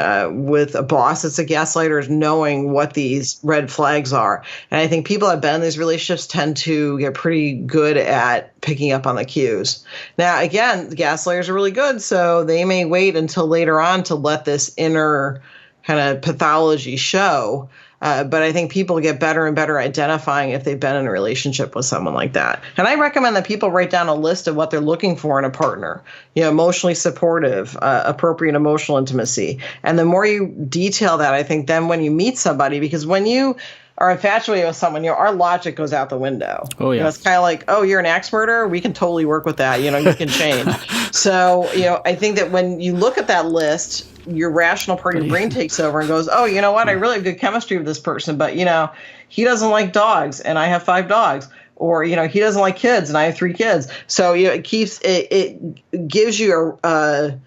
with a boss that's a gaslighter, is knowing what these red flags are. And I think people that have been in these relationships tend to get pretty good at picking up on the cues. Now, again, the gaslighters are really good, so they may wait until later on to let this inner kind of pathology show. But I think people get better and better identifying if they've been in a relationship with someone like that. And I recommend that people write down a list of what they're looking for in a partner. Emotionally supportive, appropriate emotional intimacy. And the more you detail that, I think then when you meet somebody, because when you are infatuated with someone, our logic goes out the window. Oh, yeah. It's kind of like, oh, you're an axe murderer? We can totally work with that. You can change. So, I think that when you look at that list, your rational part of your brain takes over and goes, oh, you know what? I really have good chemistry with this person, but, he doesn't like dogs and I have 5 dogs. Or, he doesn't like kids and I have 3 kids. So, it gives you a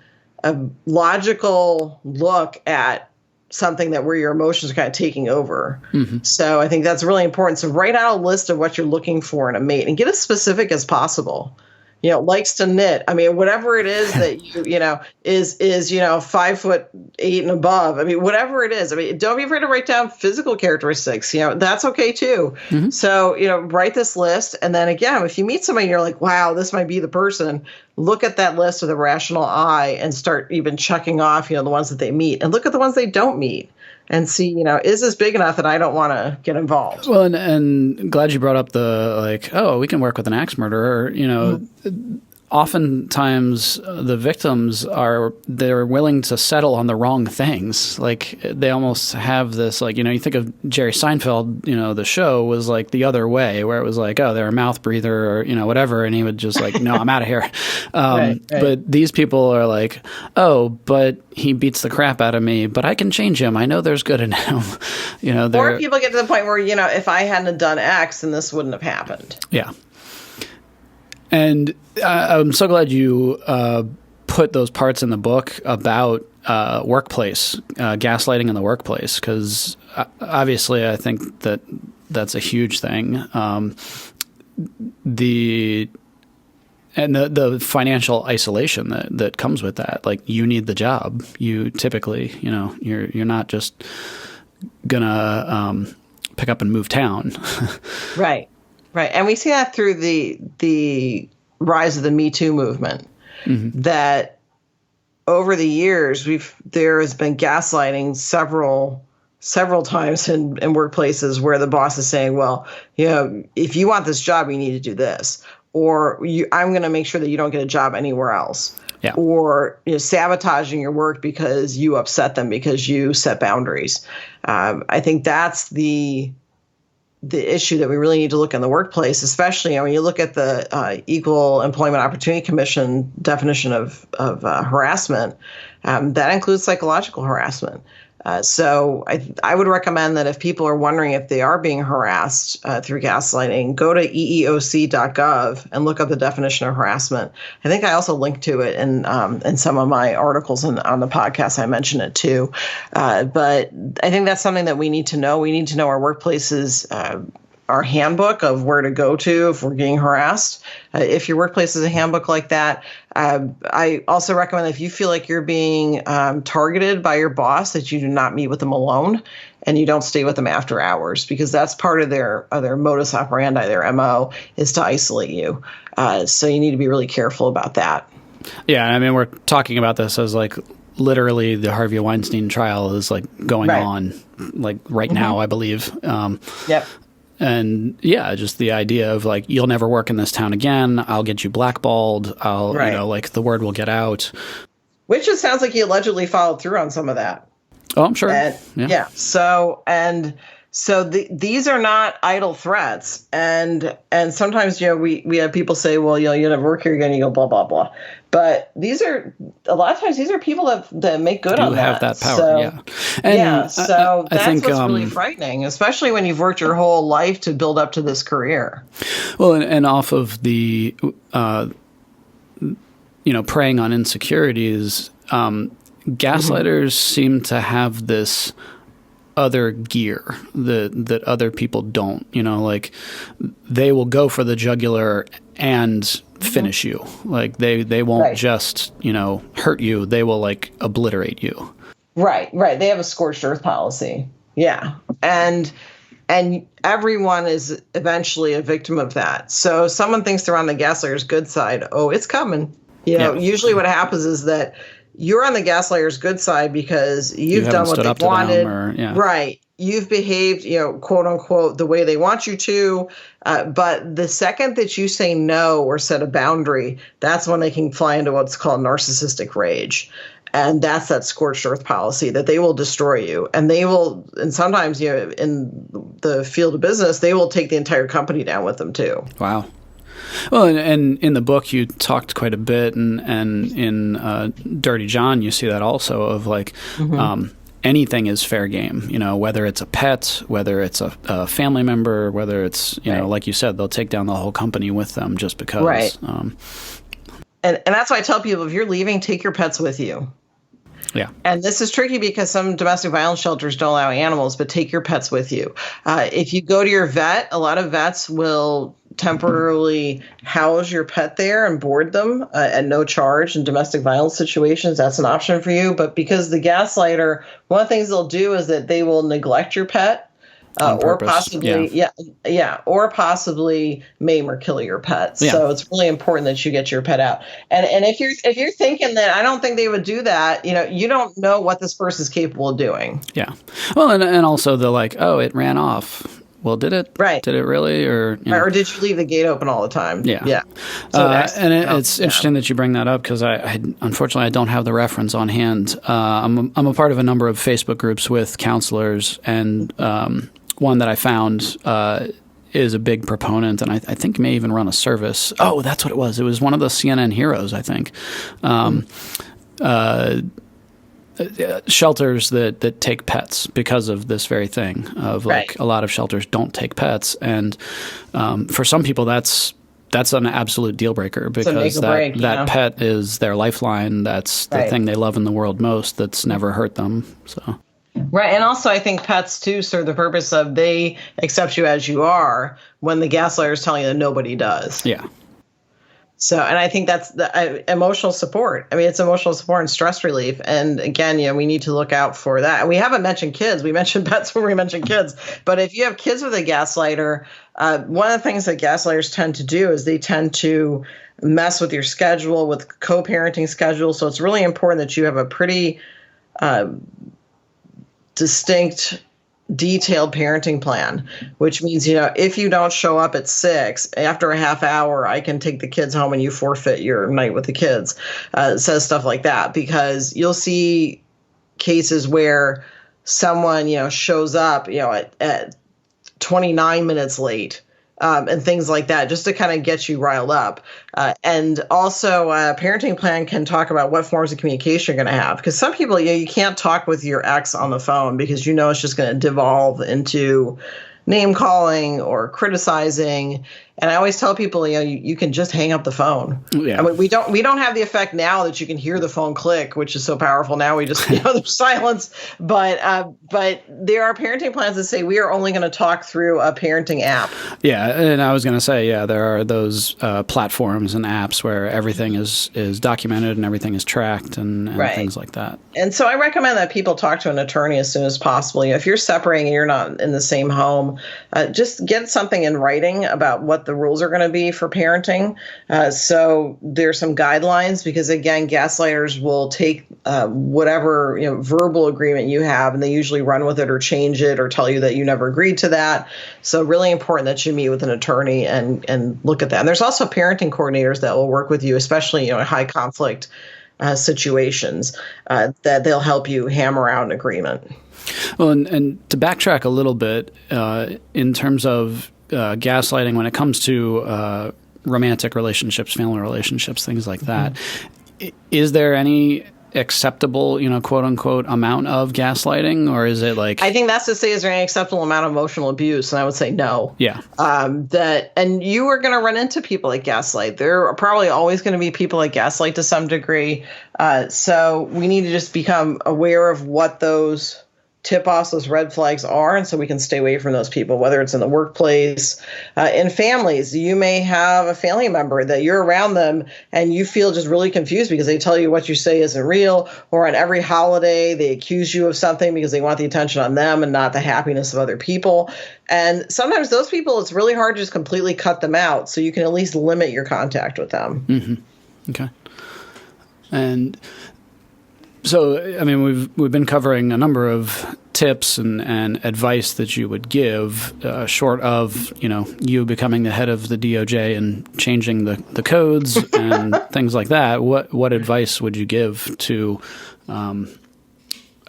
logical look at something that where your emotions are kind of taking over. Mm-hmm. So I think that's really important. So write out a list of what you're looking for in a mate and get as specific as possible. Likes to knit. I mean, whatever it is that is 5'8" and above. I mean, whatever it is. I mean, don't be afraid to write down physical characteristics. That's okay too. Mm-hmm. So, write this list. And then again, if you meet somebody and you're like, wow, this might be the person, look at that list with a rational eye and start even checking off, the ones that they meet, and look at the ones they don't meet. And see, is this big enough that I don't want to get involved? Well, and glad you brought up the we can work with an axe murderer. Mm-hmm. Oftentimes the victims they're willing to settle on the wrong things. Like they almost have this, you think of Jerry Seinfeld, the show was like the other way, where it was like, oh, they're a mouth breather or, whatever. And he would just no, I'm out of here. Right. But these people are like, oh, but he beats the crap out of me, but I can change him. I know there's good in him. Or people get to the point where, if I hadn't done X, then this wouldn't have happened. Yeah. And I'm so glad you put those parts in the book about workplace, gaslighting in the workplace, because obviously I think that's a huge thing. The financial isolation that comes with that, like you need the job. You typically, you're not just gonna pick up and move town. Right. Right. And we see that through the rise of the Me Too movement, mm-hmm. that over the years, there has been gaslighting several times in workplaces where the boss is saying, well, if you want this job, you need to do this, or I'm going to make sure that you don't get a job anywhere else. Yeah. Or sabotaging your work because you upset them because you set boundaries. I think that's the issue that we really need to look in the workplace, especially when you look at the Equal Employment Opportunity Commission definition of harassment, that includes psychological harassment. So I would recommend that if people are wondering if they are being harassed through gaslighting, go to eeoc.gov and look up the definition of harassment. I think I also linked to it in some of my articles and on the podcast. I mentioned it too. But I think that's something that we need to know. We need to know our workplaces, our handbook of where to go to if we're being harassed. If your workplace is a handbook like that, I also recommend that if you feel like you're being targeted by your boss, that you do not meet with them alone and you don't stay with them after hours, because that's part of their modus operandi, their MO, is to isolate you. So you need to be really careful about that. Yeah, I mean, we're talking about this as literally the Harvey Weinstein trial is going on right mm-hmm. now, I believe. Yep. And yeah, just the idea of you'll never work in this town again. I'll get you blackballed. The word will get out. Which it sounds like he allegedly followed through on some of that. Oh, I'm sure. And, yeah. So these are not idle threats. And sometimes, we have people say, well, you'll never work here again. You go, blah, blah, blah. But a lot of times these are people that make good on that. Have that power, so, yeah. And so that's what's really frightening, especially when you've worked your whole life to build up to this career. Well, and off of preying on insecurities, gaslighters seem to have this other gear that other people don't. Like they will go for the jugular and finish you. Like they won't just hurt you. They will like obliterate you. Right. They have a scorched earth policy. Yeah, and everyone is eventually a victim of that. So someone thinks they're on the gaslighter's good side. Oh, it's coming. Usually what happens is that you're on the gaslighter's good side because you've done what they wanted. Right. You've behaved, quote unquote, the way they want you to. But the second that you say no or set a boundary, that's when they can fly into what's called narcissistic rage. And that's that scorched earth policy that they will destroy you. And they will, and sometimes, in the field of business, they will take the entire company down with them too. Wow. Well, and in the book, you talked quite a bit, and in Dirty John, you see that also of like anything is fair game, whether it's a pet, whether it's a family member, whether it's, like you said, they'll take down the whole company with them just because. Right. And that's why I tell people, if you're leaving, take your pets with you. Yeah. And this is tricky because some domestic violence shelters don't allow animals, but take your pets with you. If you go to your vet, a lot of vets will temporarily house your pet there and board them at no charge in domestic violence situations. That's an option for you. But because the gaslighter, one of the things they'll do is that they will neglect your pet. Or possibly, or possibly maim or kill your pet. Yeah. So it's really important that you get your pet out. And if you're thinking that I don't think they would do that, you don't know what this person's capable of doing. Yeah. Well, and also they're like, oh, it ran off. Well, did it? Right. Did it really? Or did you leave the gate open all the time? Yeah. Yeah. So it's interesting that you bring that up because I unfortunately I don't have the reference on hand. I'm a part of a number of Facebook groups with counselors, and one that I found is a big proponent, and I think may even run a service. Oh, that's what it was. It was one of the CNN heroes, I think. Shelters that take pets because of this very thing of like a lot of shelters don't take pets, and for some people that's an absolute deal breaker because that pet is their lifeline. That's the thing they love in the world most. That's never hurt them. So. Right. And also I think pets too serve the purpose of they accept you as you are when the gaslighter is telling you that nobody does. Yeah. So, and I think that's the emotional support. I mean, it's emotional support and stress relief. And again, we need to look out for that. And we haven't mentioned kids. We mentioned pets when we mentioned kids. But if you have kids with a gaslighter, one of the things that gaslighters tend to do is they tend to mess with your schedule, with co-parenting schedule. So it's really important that you have a pretty distinct, detailed parenting plan, which means, if you don't show up at 6, after a half hour, I can take the kids home and you forfeit your night with the kids. It says stuff like that because you'll see cases where someone, shows up, at 29 minutes late. And things like that, just to kind of get you riled up. And also, a parenting plan can talk about what forms of communication you're going to have. Because some people, you can't talk with your ex on the phone because it's just going to devolve into name calling or criticizing. And I always tell people, you can just hang up the phone. Yeah. I mean, we don't have the effect now that you can hear the phone click, which is so powerful. Now we just there's silence. But there are parenting plans that say we are only going to talk through a parenting app. Yeah, and I was going to say, there are those platforms and apps where everything is documented and everything is tracked and things like that. And so I recommend that people talk to an attorney as soon as possible. If you're separating and you're not in the same home, just get something in writing about what the rules are going to be for parenting. So there's some guidelines because, again, gaslighters will take whatever verbal agreement you have, and they usually run with it or change it or tell you that you never agreed to that. So really important that you meet with an attorney and look at that. And there's also parenting coordinators that will work with you, especially in high conflict situations, that they'll help you hammer out an agreement. Well, and to backtrack a little bit, in terms of gaslighting, when it comes to romantic relationships, family relationships, things like that, is there any acceptable, quote unquote, amount of gaslighting, or is it like? I think that's to say, is there any acceptable amount of emotional abuse? And I would say no. Yeah. And you are going to run into people like gaslight. There are probably always going to be people like gaslight to some degree. So we need to just become aware of what those tip-offs, those red flags are, and so we can stay away from those people, whether it's in the workplace, in families. You may have a family member that you're around them and you feel just really confused because they tell you what you say isn't real, or on every holiday they accuse you of something because they want the attention on them and not the happiness of other people. And sometimes those people, it's really hard to just completely cut them out, so you can at least limit your contact with them. Mm-hmm. Okay. And so, I mean, we've been covering a number of tips and advice that you would give, short of, you becoming the head of the DOJ and changing the codes and things like that. What advice would you give to, I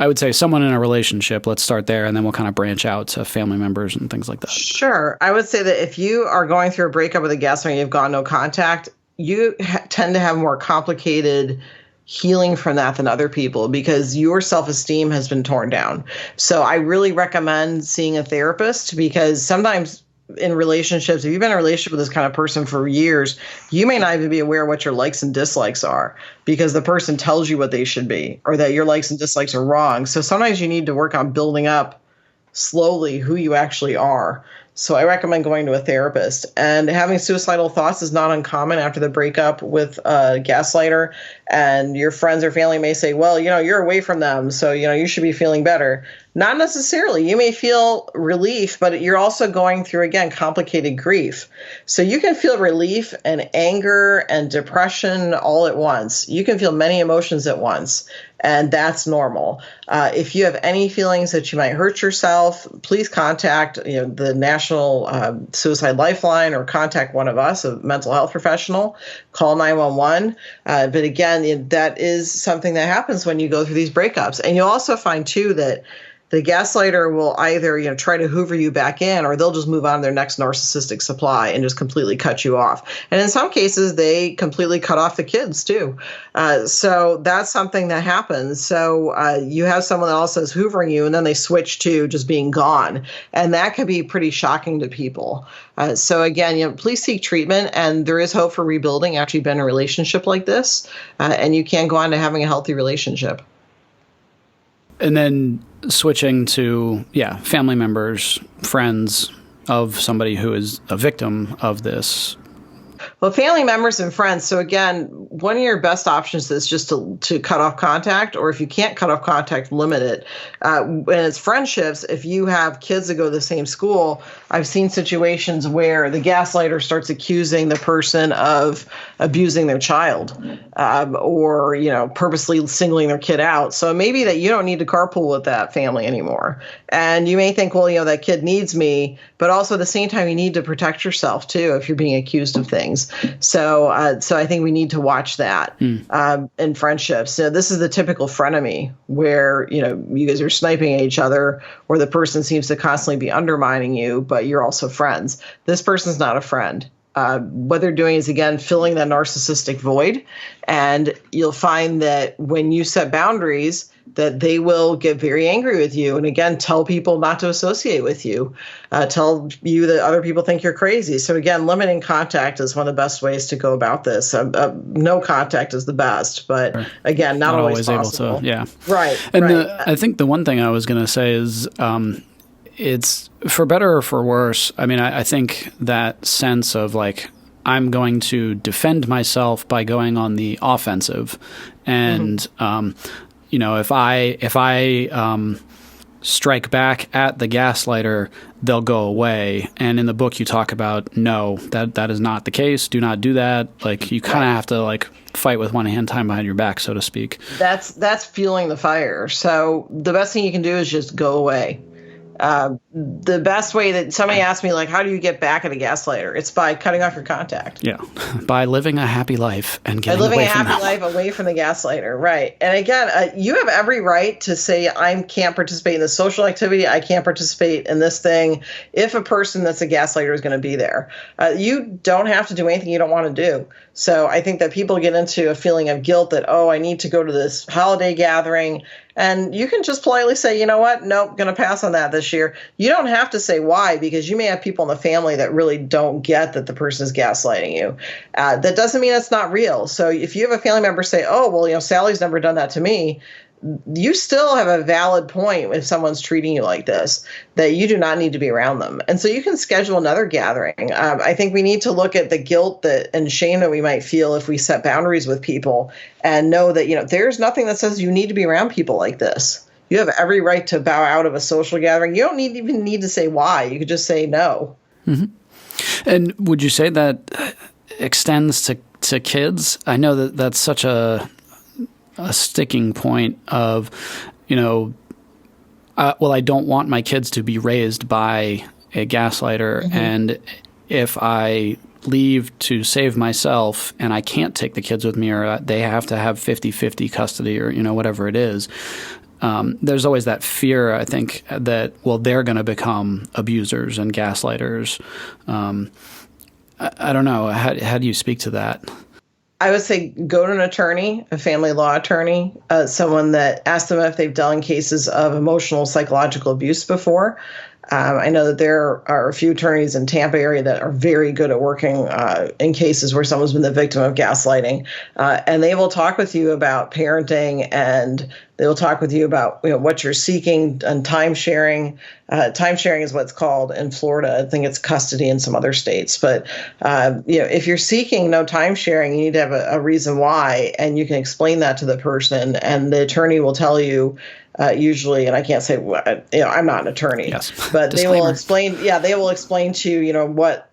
would say, someone in a relationship? Let's start there, and then we'll kind of branch out to family members and things like that. Sure. I would say that if you are going through a breakup with a gaslighter and you've got no contact, you tend to have more complicated healing from that than other people because your self-esteem has been torn down. So I really recommend seeing a therapist, because sometimes in relationships, if you've been in a relationship with this kind of person for years, you may not even be aware what your likes and dislikes are because the person tells you what they should be, or that your likes and dislikes are wrong. So sometimes you need to work on building up slowly who you actually are. So I recommend going to a therapist. And having suicidal thoughts is not uncommon after the breakup with a gaslighter. And your friends or family may say, well, you're away from them, so, you should be feeling better. Not necessarily. You may feel relief, but you're also going through, again, complicated grief. So you can feel relief and anger and depression all at once. You can feel many emotions at once, and that's normal. If you have any feelings that you might hurt yourself, please contact the National Suicide Lifeline, or contact one of us, a mental health professional. Call 911. But again, that is something that happens when you go through these breakups. And you'll also find, too, that the gaslighter will either, try to hoover you back in, or they'll just move on to their next narcissistic supply and just completely cut you off. And in some cases, they completely cut off the kids too. So that's something that happens. So you have someone else that's hoovering you, and then they switch to just being gone. And that can be pretty shocking to people. So again, please seek treatment, and there is hope for rebuilding after you've been in a relationship like this. And you can go on to having a healthy relationship. And then switching to, family members, friends of somebody who is a victim of this. Well, family members and friends. So again, one of your best options is just to cut off contact, or if you can't cut off contact, limit it. When it's friendships, if you have kids that go to the same school, I've seen situations where the gaslighter starts accusing the person of abusing their child, or purposely singling their kid out. So maybe that you don't need to carpool with that family anymore. And you may think, well, that kid needs me, but also at the same time, you need to protect yourself too if you're being accused of things. So I think we need to watch that in friendships. So this is the typical frenemy where, you guys are sniping at each other, or the person seems to constantly be undermining you, but you're also friends. This person's not a friend. What they're doing is, again, filling that narcissistic void. And you'll find that when you set boundaries, that they will get very angry with you. And again, tell people not to associate with you, tell you that other people think you're crazy. So again, limiting contact is one of the best ways to go about this. No contact is the best, but again, not always possible. Able to, yeah. Right. And right. I think the one thing I was going to say is, it's for better or for worse. I mean, I think that sense of like, I'm going to defend myself by going on the offensive. And, if I strike back at the gaslighter, they'll go away. And in the book, you talk about, no, that is not the case. Do not do that. Like, you kind of have to like fight with one hand tied behind your back, so to speak. That's fueling the fire. So the best thing you can do is just go away. the best way that somebody asked me, like, how do you get back at a gaslighter? It's by cutting off your contact. Yeah. By living a happy life and getting living away a from happy them. life away from the gaslighter. Right. And again, you have every right to say, I can't participate in this social activity. I can't participate in this thing if a person that's a gaslighter is going to be there. You don't have to do anything you don't want to do. So I think that people get into a feeling of guilt that, oh, I need to go to this holiday gathering. And you can just politely say, you know what? Nope, going to pass on that this year. You don't have to say why, because you may have people in the family that really don't get that the person is gaslighting you. That doesn't mean it's not real. So if you have a family member say, oh, well, Sally's never done that to me, you still have a valid point if someone's treating you like this, that you do not need to be around them. And so you can schedule another gathering. I think we need to look at the guilt and shame that we might feel if we set boundaries with people and know that, there's nothing that says you need to be around people like this. You have every right to bow out of a social gathering. You don't even need to say why. You could just say no. Mm-hmm. And would you say that extends to kids? I know that that's such a sticking point of, I don't want my kids to be raised by a gaslighter. Mm-hmm. And if I leave to save myself and I can't take the kids with me, or they have to have 50-50 custody, or, whatever it is, there's always that fear, I think, that, they're going to become abusers and gaslighters. I don't know. How do you speak to that? I would say go to an attorney, a family law attorney, someone that ask them if they've done cases of emotional, psychological abuse before. I know that there are a few attorneys in Tampa area that are very good at working in cases where someone's been the victim of gaslighting. And they will talk with you about parenting, and they will talk with you about what you're seeking and time sharing. Time sharing is what's called in Florida. I think it's custody in some other states. But if you're seeking no time sharing, you need to have a reason why, and you can explain that to the person, and the attorney will tell you. Usually, and I can't say what, I'm not an attorney, yes. But they will explain. Yeah, they will explain to you, what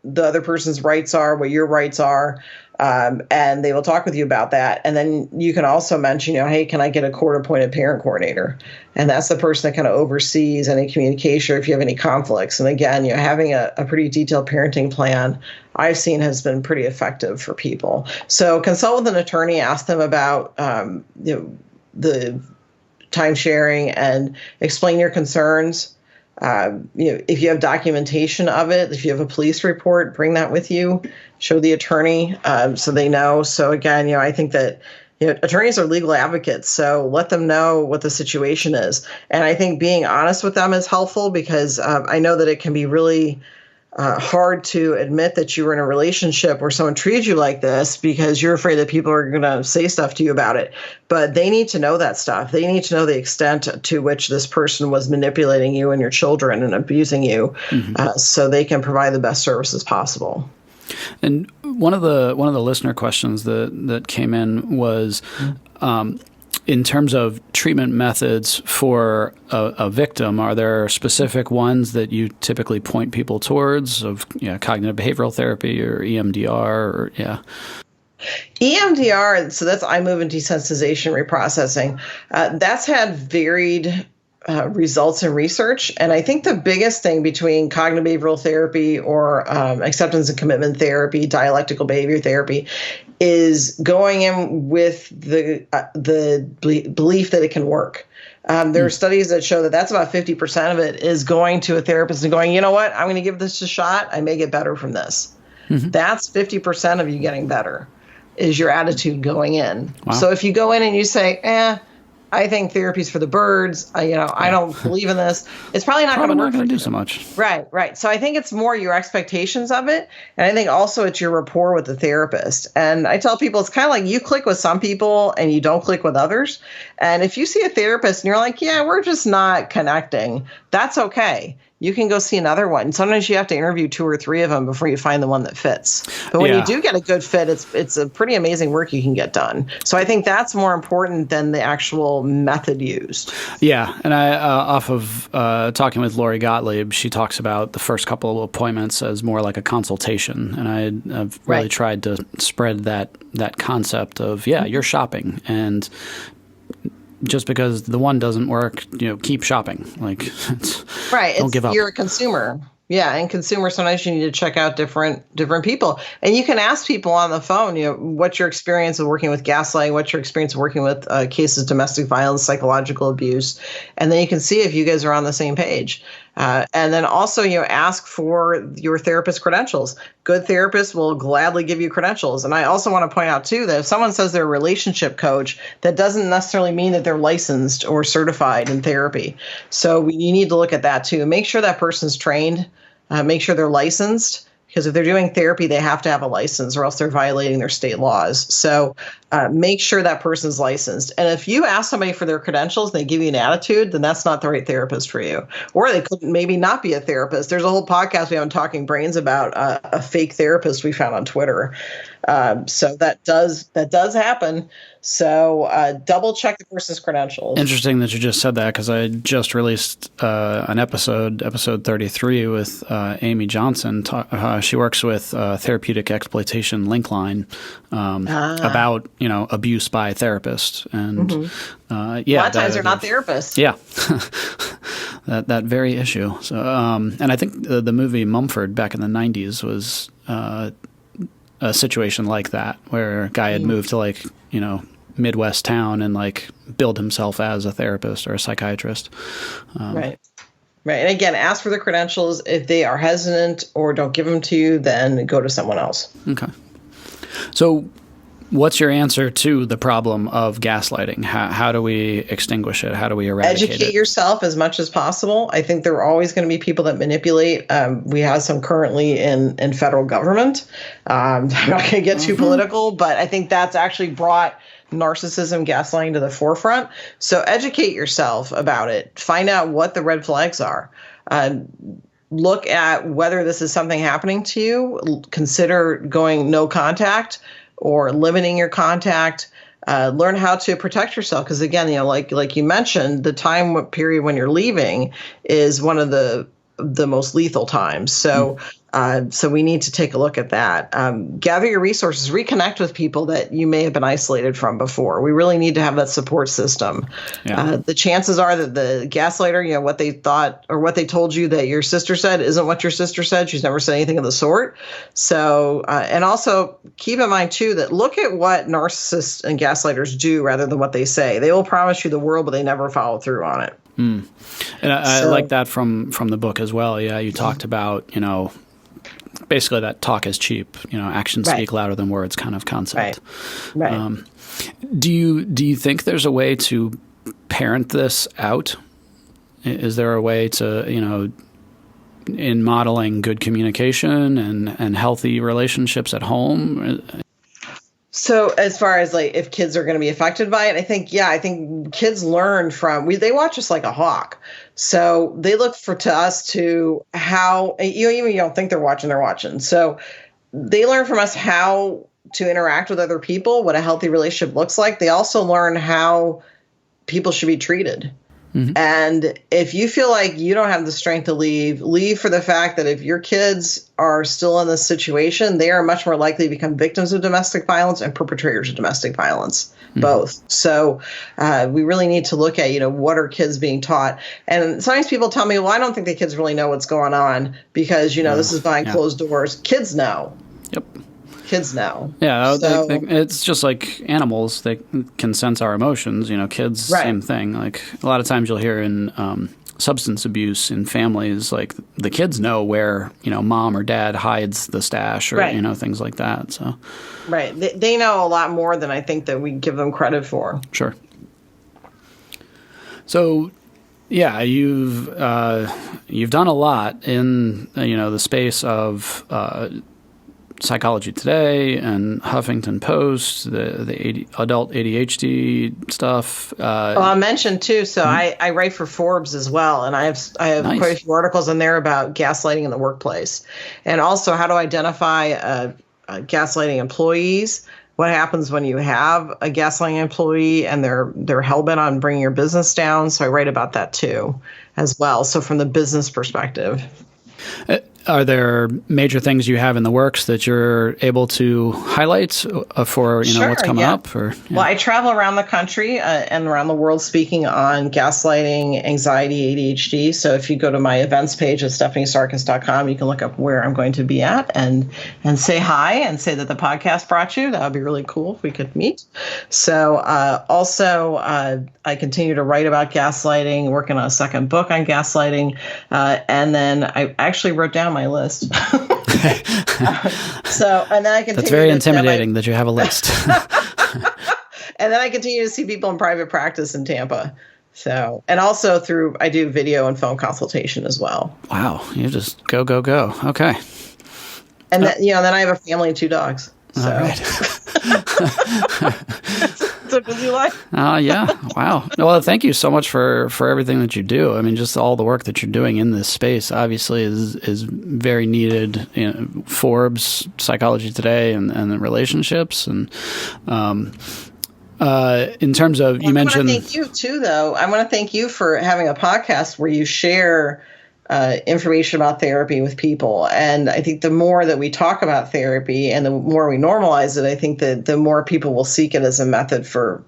the other person's rights are, what your rights are, and they will talk with you about that. And then you can also mention, hey, can I get a court-appointed parent coordinator? And that's the person that kind of oversees any communication or if you have any conflicts. And again, having a pretty detailed parenting plan I've seen has been pretty effective for people. So consult with an attorney, ask them about the time sharing, and explain your concerns. If you have documentation of it, if you have a police report, bring that with you. Show the attorney so they know. So again, I think that attorneys are legal advocates, so let them know what the situation is. And I think being honest with them is helpful, because I know that it can be really hard to admit that you were in a relationship where someone treated you like this because you're afraid that people are going to say stuff to you about it. But they need to know that stuff. They need to know the extent to which this person was manipulating you and your children and abusing you, so they can provide the best services possible. And one of the listener questions that came in was, in terms of treatment methods for a victim, are there specific ones that you typically point people towards, of cognitive behavioral therapy or EMDR or EMDR, so that's eye movement desensitization reprocessing. That's had varied results in research. And I think the biggest thing between cognitive behavioral therapy or acceptance and commitment therapy, dialectical behavior therapy, is going in with the belief that it can work. There are studies that show that that's about 50% of it is going to a therapist and going, you know what, I'm going to give this a shot. I may get better from this. Mm-hmm. That's 50% of you getting better, is your attitude going in. Wow. So if you go in and you say, I think therapy's for the birds. I don't believe in this. It's probably not going to do so much. Right. So I think it's more your expectations of it. And I think also it's your rapport with the therapist. And I tell people it's kind of like you click with some people and you don't click with others. And if you see a therapist and you're like, we're just not connecting, that's okay. You can go see another one. Sometimes you have to interview 2 or 3 of them before you find the one that fits. But when you do get a good fit, it's a pretty amazing work you can get done. So I think that's more important than the actual method used. Yeah, and I off of talking with Lori Gottlieb, she talks about the first couple of appointments as more like a consultation, and I've really tried to spread that concept of you're shopping, and just because the one doesn't work, keep shopping. Like, don't give up. You're a consumer. Yeah, and consumers, sometimes you need to check out different people. And you can ask people on the phone, what's your experience of working with gaslighting? What's your experience of working with cases of domestic violence, psychological abuse? And then you can see if you guys are on the same page. And then also, ask for your therapist credentials. Good therapists will gladly give you credentials. And I also want to point out, too, that if someone says they're a relationship coach, that doesn't necessarily mean that they're licensed or certified in therapy. So you need to look at that, too. Make sure that person's trained. Make sure they're licensed, because if they're doing therapy, they have to have a license or else they're violating their state laws. So make sure that person's licensed. And if you ask somebody for their credentials and they give you an attitude, then that's not the right therapist for you. Or they could maybe not be a therapist. There's a whole podcast we have on Talking Brains about a fake therapist we found on Twitter. So that does happen. So double check the person's credentials. Interesting that you just said that, because I just released an episode 33 with Amy Johnson. She works with Therapeutic Exploitation Linkline about abuse by therapists, and a lot of times they're not therapists. Yeah, that very issue. So and I think the movie Mumford back in the 90s was a situation like that, where a guy had moved to Midwest town and build himself as a therapist or a psychiatrist. Right. And again, ask for the credentials. If they are hesitant or don't give them to you, then go to someone else. Okay. So what's your answer to the problem of gaslighting? How do we extinguish it? How do we eradicate it? Educate yourself as much as possible. I think there are always going to be people that manipulate. We have some currently in federal government. I'm not going to get too political, but I think that's actually brought narcissism, gaslighting to the forefront. So educate yourself about it. Find out what the red flags are. Look at whether this is something happening to you. Consider going no contact or limiting your contact. Learn how to protect yourself. Because again, like you mentioned, the time period when you're leaving is one of the most lethal times. So so we need to take a look at that. Gather your resources, reconnect with people that you may have been isolated from before. We really need to have that support system. Yeah. The chances are that the gaslighter, what they thought or what they told you that your sister said isn't what your sister said. She's never said anything of the sort. So, and also keep in mind too, that look at what narcissists and gaslighters do rather than what they say. They will promise you the world, but they never follow through on it. And I like that from the book as well. Yeah, you talked about, basically that talk is cheap, actions speak louder than words kind of concept. Right. Do you think there's a way to parent this out? Is there a way to, in modeling good communication and healthy relationships at home? So as far as if kids are going to be affected by it, I think kids learn from, they watch us like a hawk. So they look to us to how, even you don't think they're watching. So they learn from us how to interact with other people, what a healthy relationship looks like. They also learn how people should be treated. And if you feel like you don't have the strength to leave for the fact that if your kids are still in this situation, they are much more likely to become victims of domestic violence and perpetrators of domestic violence, both. So we really need to look at, what are kids being taught? And sometimes people tell me, well, I don't think the kids really know what's going on because, this is behind closed doors. Kids know. Yep. Kids know. Yeah, it's just like animals. They can sense our emotions. Kids, same thing. Like a lot of times you'll hear in substance abuse in families, like the kids know where, mom or dad hides the stash or, things like that. So, right. They know a lot more than I think that we give them credit for. Sure. So, yeah, you've done a lot in, the space of Psychology Today and Huffington Post, the adult ADHD stuff. I'll mention too. So I write for Forbes as well, and I have nice. Quite a few articles in there about gaslighting in the workplace, and also how to identify gaslighting employees. What happens when you have a gaslighting employee and they're hell-bent on bringing your business down? So I write about that too, as well. So from the business perspective. are there major things you have in the works that you're able to highlight for Sure, what's coming up? Well, I travel around the country and around the world speaking on gaslighting, anxiety, ADHD. So if you go to my events page at stephaniesarkis.com, you can look up where I'm going to be at and say hi and say that the podcast brought you. That would be really cool if we could meet. So also, I continue to write about gaslighting, working on a second book on gaslighting, and then I actually wrote down my list. And then I continue. That's very intimidating that you have a list. And then I continue to see people in private practice in Tampa. So, and also I do video and phone consultation as well. Wow, you just go. Okay. And then I have a family and 2 dogs. So. All right. It's a busy life. Yeah. Wow. Well, thank you so much for everything that you do. I mean, just all the work that you're doing in this space obviously is very needed. Forbes, Psychology Today, and relationships. And in terms of, you mentioned. I want to thank you too, though. I want to thank you for having a podcast where you share information about therapy with people. And I think the more that we talk about therapy and the more we normalize it, I think that the more people will seek it as a method for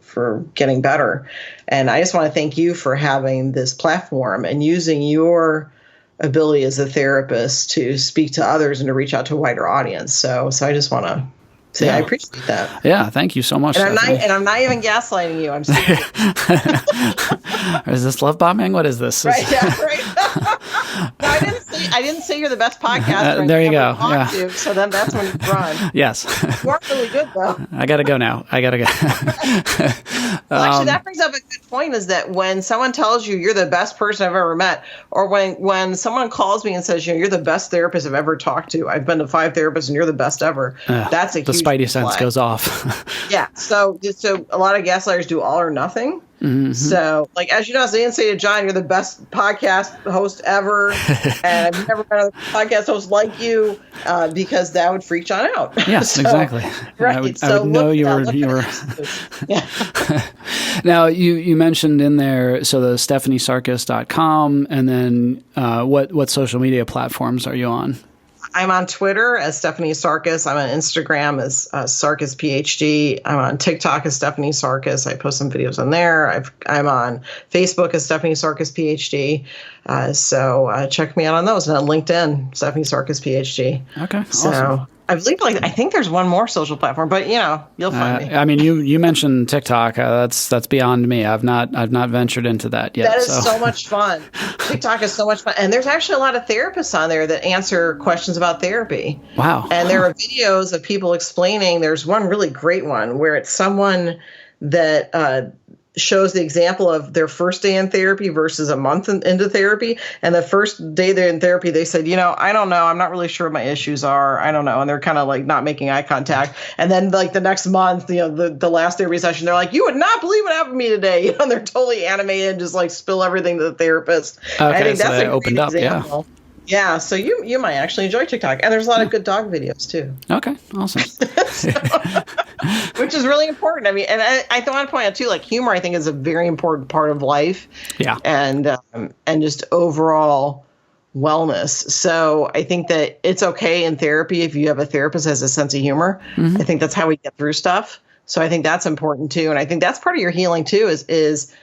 getting better. And I just want to thank you for having this platform and using your ability as a therapist to speak to others and to reach out to a wider audience. So I just want to say I appreciate that. Yeah, thank you so much. And I'm not even gaslighting you. I'm serious. Is this love bombing? What is this? Right. Yeah, right. No, I didn't say you're the best podcaster. There you go. Yeah. So then that's when you run. Yes. You are really good, though. I got to go now. Well, actually, that brings up a good point, is that when someone tells you you're the best person I've ever met, or when someone calls me and says, you're the best therapist I've ever talked to, I've been to 5 therapists and you're the best ever, that's a huge Spidey sense goes off. Yeah. So a lot of gaslighters do all or nothing. Mm-hmm. So, as you know, as I didn't say to John, you're the best podcast host ever, and I've never met a podcast host like you, because that would freak John out. Yes, exactly. Right. I would know you were. Yeah. Now, you mentioned in there, so the stephaniesarkis.com, and then what social media platforms are you on? I'm on Twitter as Stephanie Sarkis. I'm on Instagram as Sarkis PhD. I'm on TikTok as Stephanie Sarkis. I post some videos on there. I'm on Facebook as Stephanie Sarkis PhD. So check me out on those. And on LinkedIn, Stephanie Sarkis PhD. Okay, so awesome. I believe I think there's one more social platform, but you'll find me. I mean, you mentioned TikTok. That's beyond me. I've not ventured into that yet. That is so much fun. TikTok is so much fun, and there's actually a lot of therapists on there that answer questions about therapy. Wow! And there are videos of people explaining. There's one really great one where it's someone that shows the example of their first day in therapy versus a month into therapy. And the first day they're in therapy, they said, I don't know. I'm not really sure what my issues are. I don't know. And they're kind of not making eye contact. And then the next month, the last therapy session, they're like, you would not believe what happened to me today. And they're totally animated, just spill everything to the therapist. Okay, I think so they opened up. Example. Yeah, so you might actually enjoy TikTok. And there's a lot of good dog videos, too. Okay, awesome. Which is really important. I mean, and I want to point out, too, humor, I think, is a very important part of life. Yeah. And just overall wellness. So I think that it's okay in therapy if you have a therapist that has a sense of humor. Mm-hmm. I think that's how we get through stuff. So I think that's important, too. And I think that's part of your healing, too, is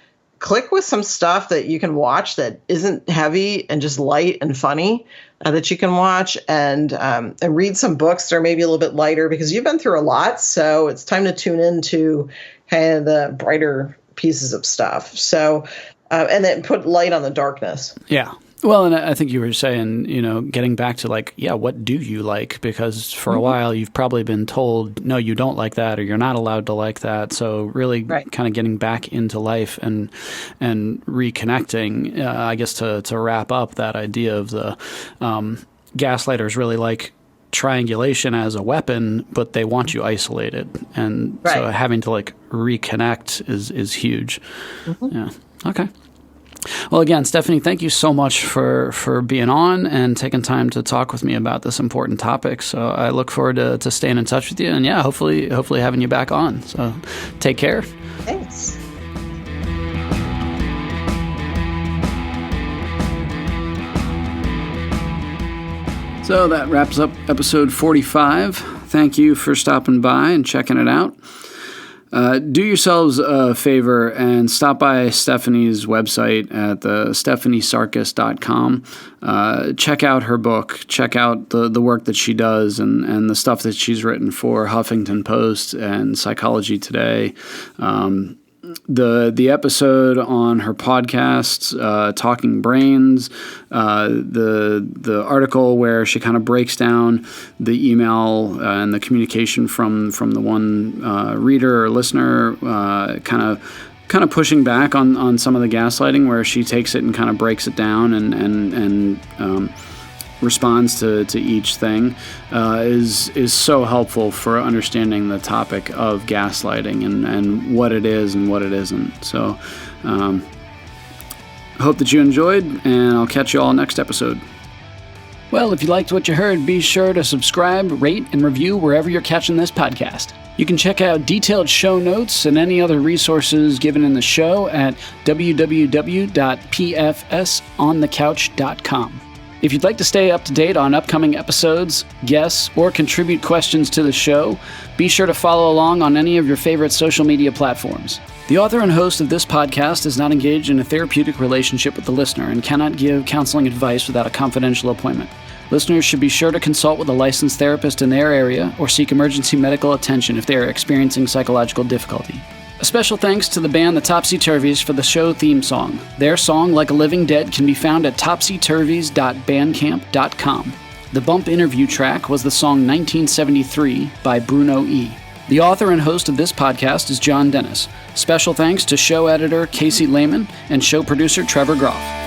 click with some stuff that you can watch that isn't heavy and just light and funny, that you can watch, and read some books that are maybe a little bit lighter, because you've been through a lot. So it's time to tune into kind of the brighter pieces of stuff. So, and then put light on the darkness. Yeah. Well, and I think you were saying, getting back to what do you like? Because for a while you've probably been told, no, you don't like that, or you're not allowed to like that. So really kind of getting back into life and reconnecting, I guess to wrap up that idea of the gaslighters really like triangulation as a weapon, but they want you isolated. And so having to reconnect is huge. Mm-hmm. Yeah. Okay. Well, again, Stephanie, thank you so much for being on and taking time to talk with me about this important topic. So I look forward to staying in touch with you, and hopefully having you back on. So take care. Thanks. So that wraps up episode 45. Thank you for stopping by and checking it out. Do yourselves a favor and stop by Stephanie's website at stephaniesarkis.com. Check out her book. Check out the work that she does and the stuff that she's written for Huffington Post and Psychology Today. The episode on her podcast, Talking Brains, the article where she kind of breaks down the email and the communication from the one reader or listener, kind of pushing back on some of the gaslighting, where she takes it and kind of breaks it down and responds to each thing, is so helpful for understanding the topic of gaslighting and what it is and what it isn't. So hope that you enjoyed, and I'll catch you all next episode. Well, if you liked what you heard, be sure to subscribe, rate, and review wherever you're catching this podcast. You can check out detailed show notes and any other resources given in the show at www.pfsonthecouch.com. If you'd like to stay up to date on upcoming episodes, guests, or contribute questions to the show, be sure to follow along on any of your favorite social media platforms. The author and host of this podcast is not engaged in a therapeutic relationship with the listener and cannot give counseling advice without a confidential appointment. Listeners should be sure to consult with a licensed therapist in their area or seek emergency medical attention if they are experiencing psychological difficulty. A special thanks to the band The Topsy-Turvies for the show theme song. Their song, Like a Living Dead, can be found at topsyturvies.bandcamp.com. The bump interview track was the song 1973 by Bruno E. The author and host of this podcast is John Dennis. Special thanks to show editor Casey Lehman and show producer Trevor Groff.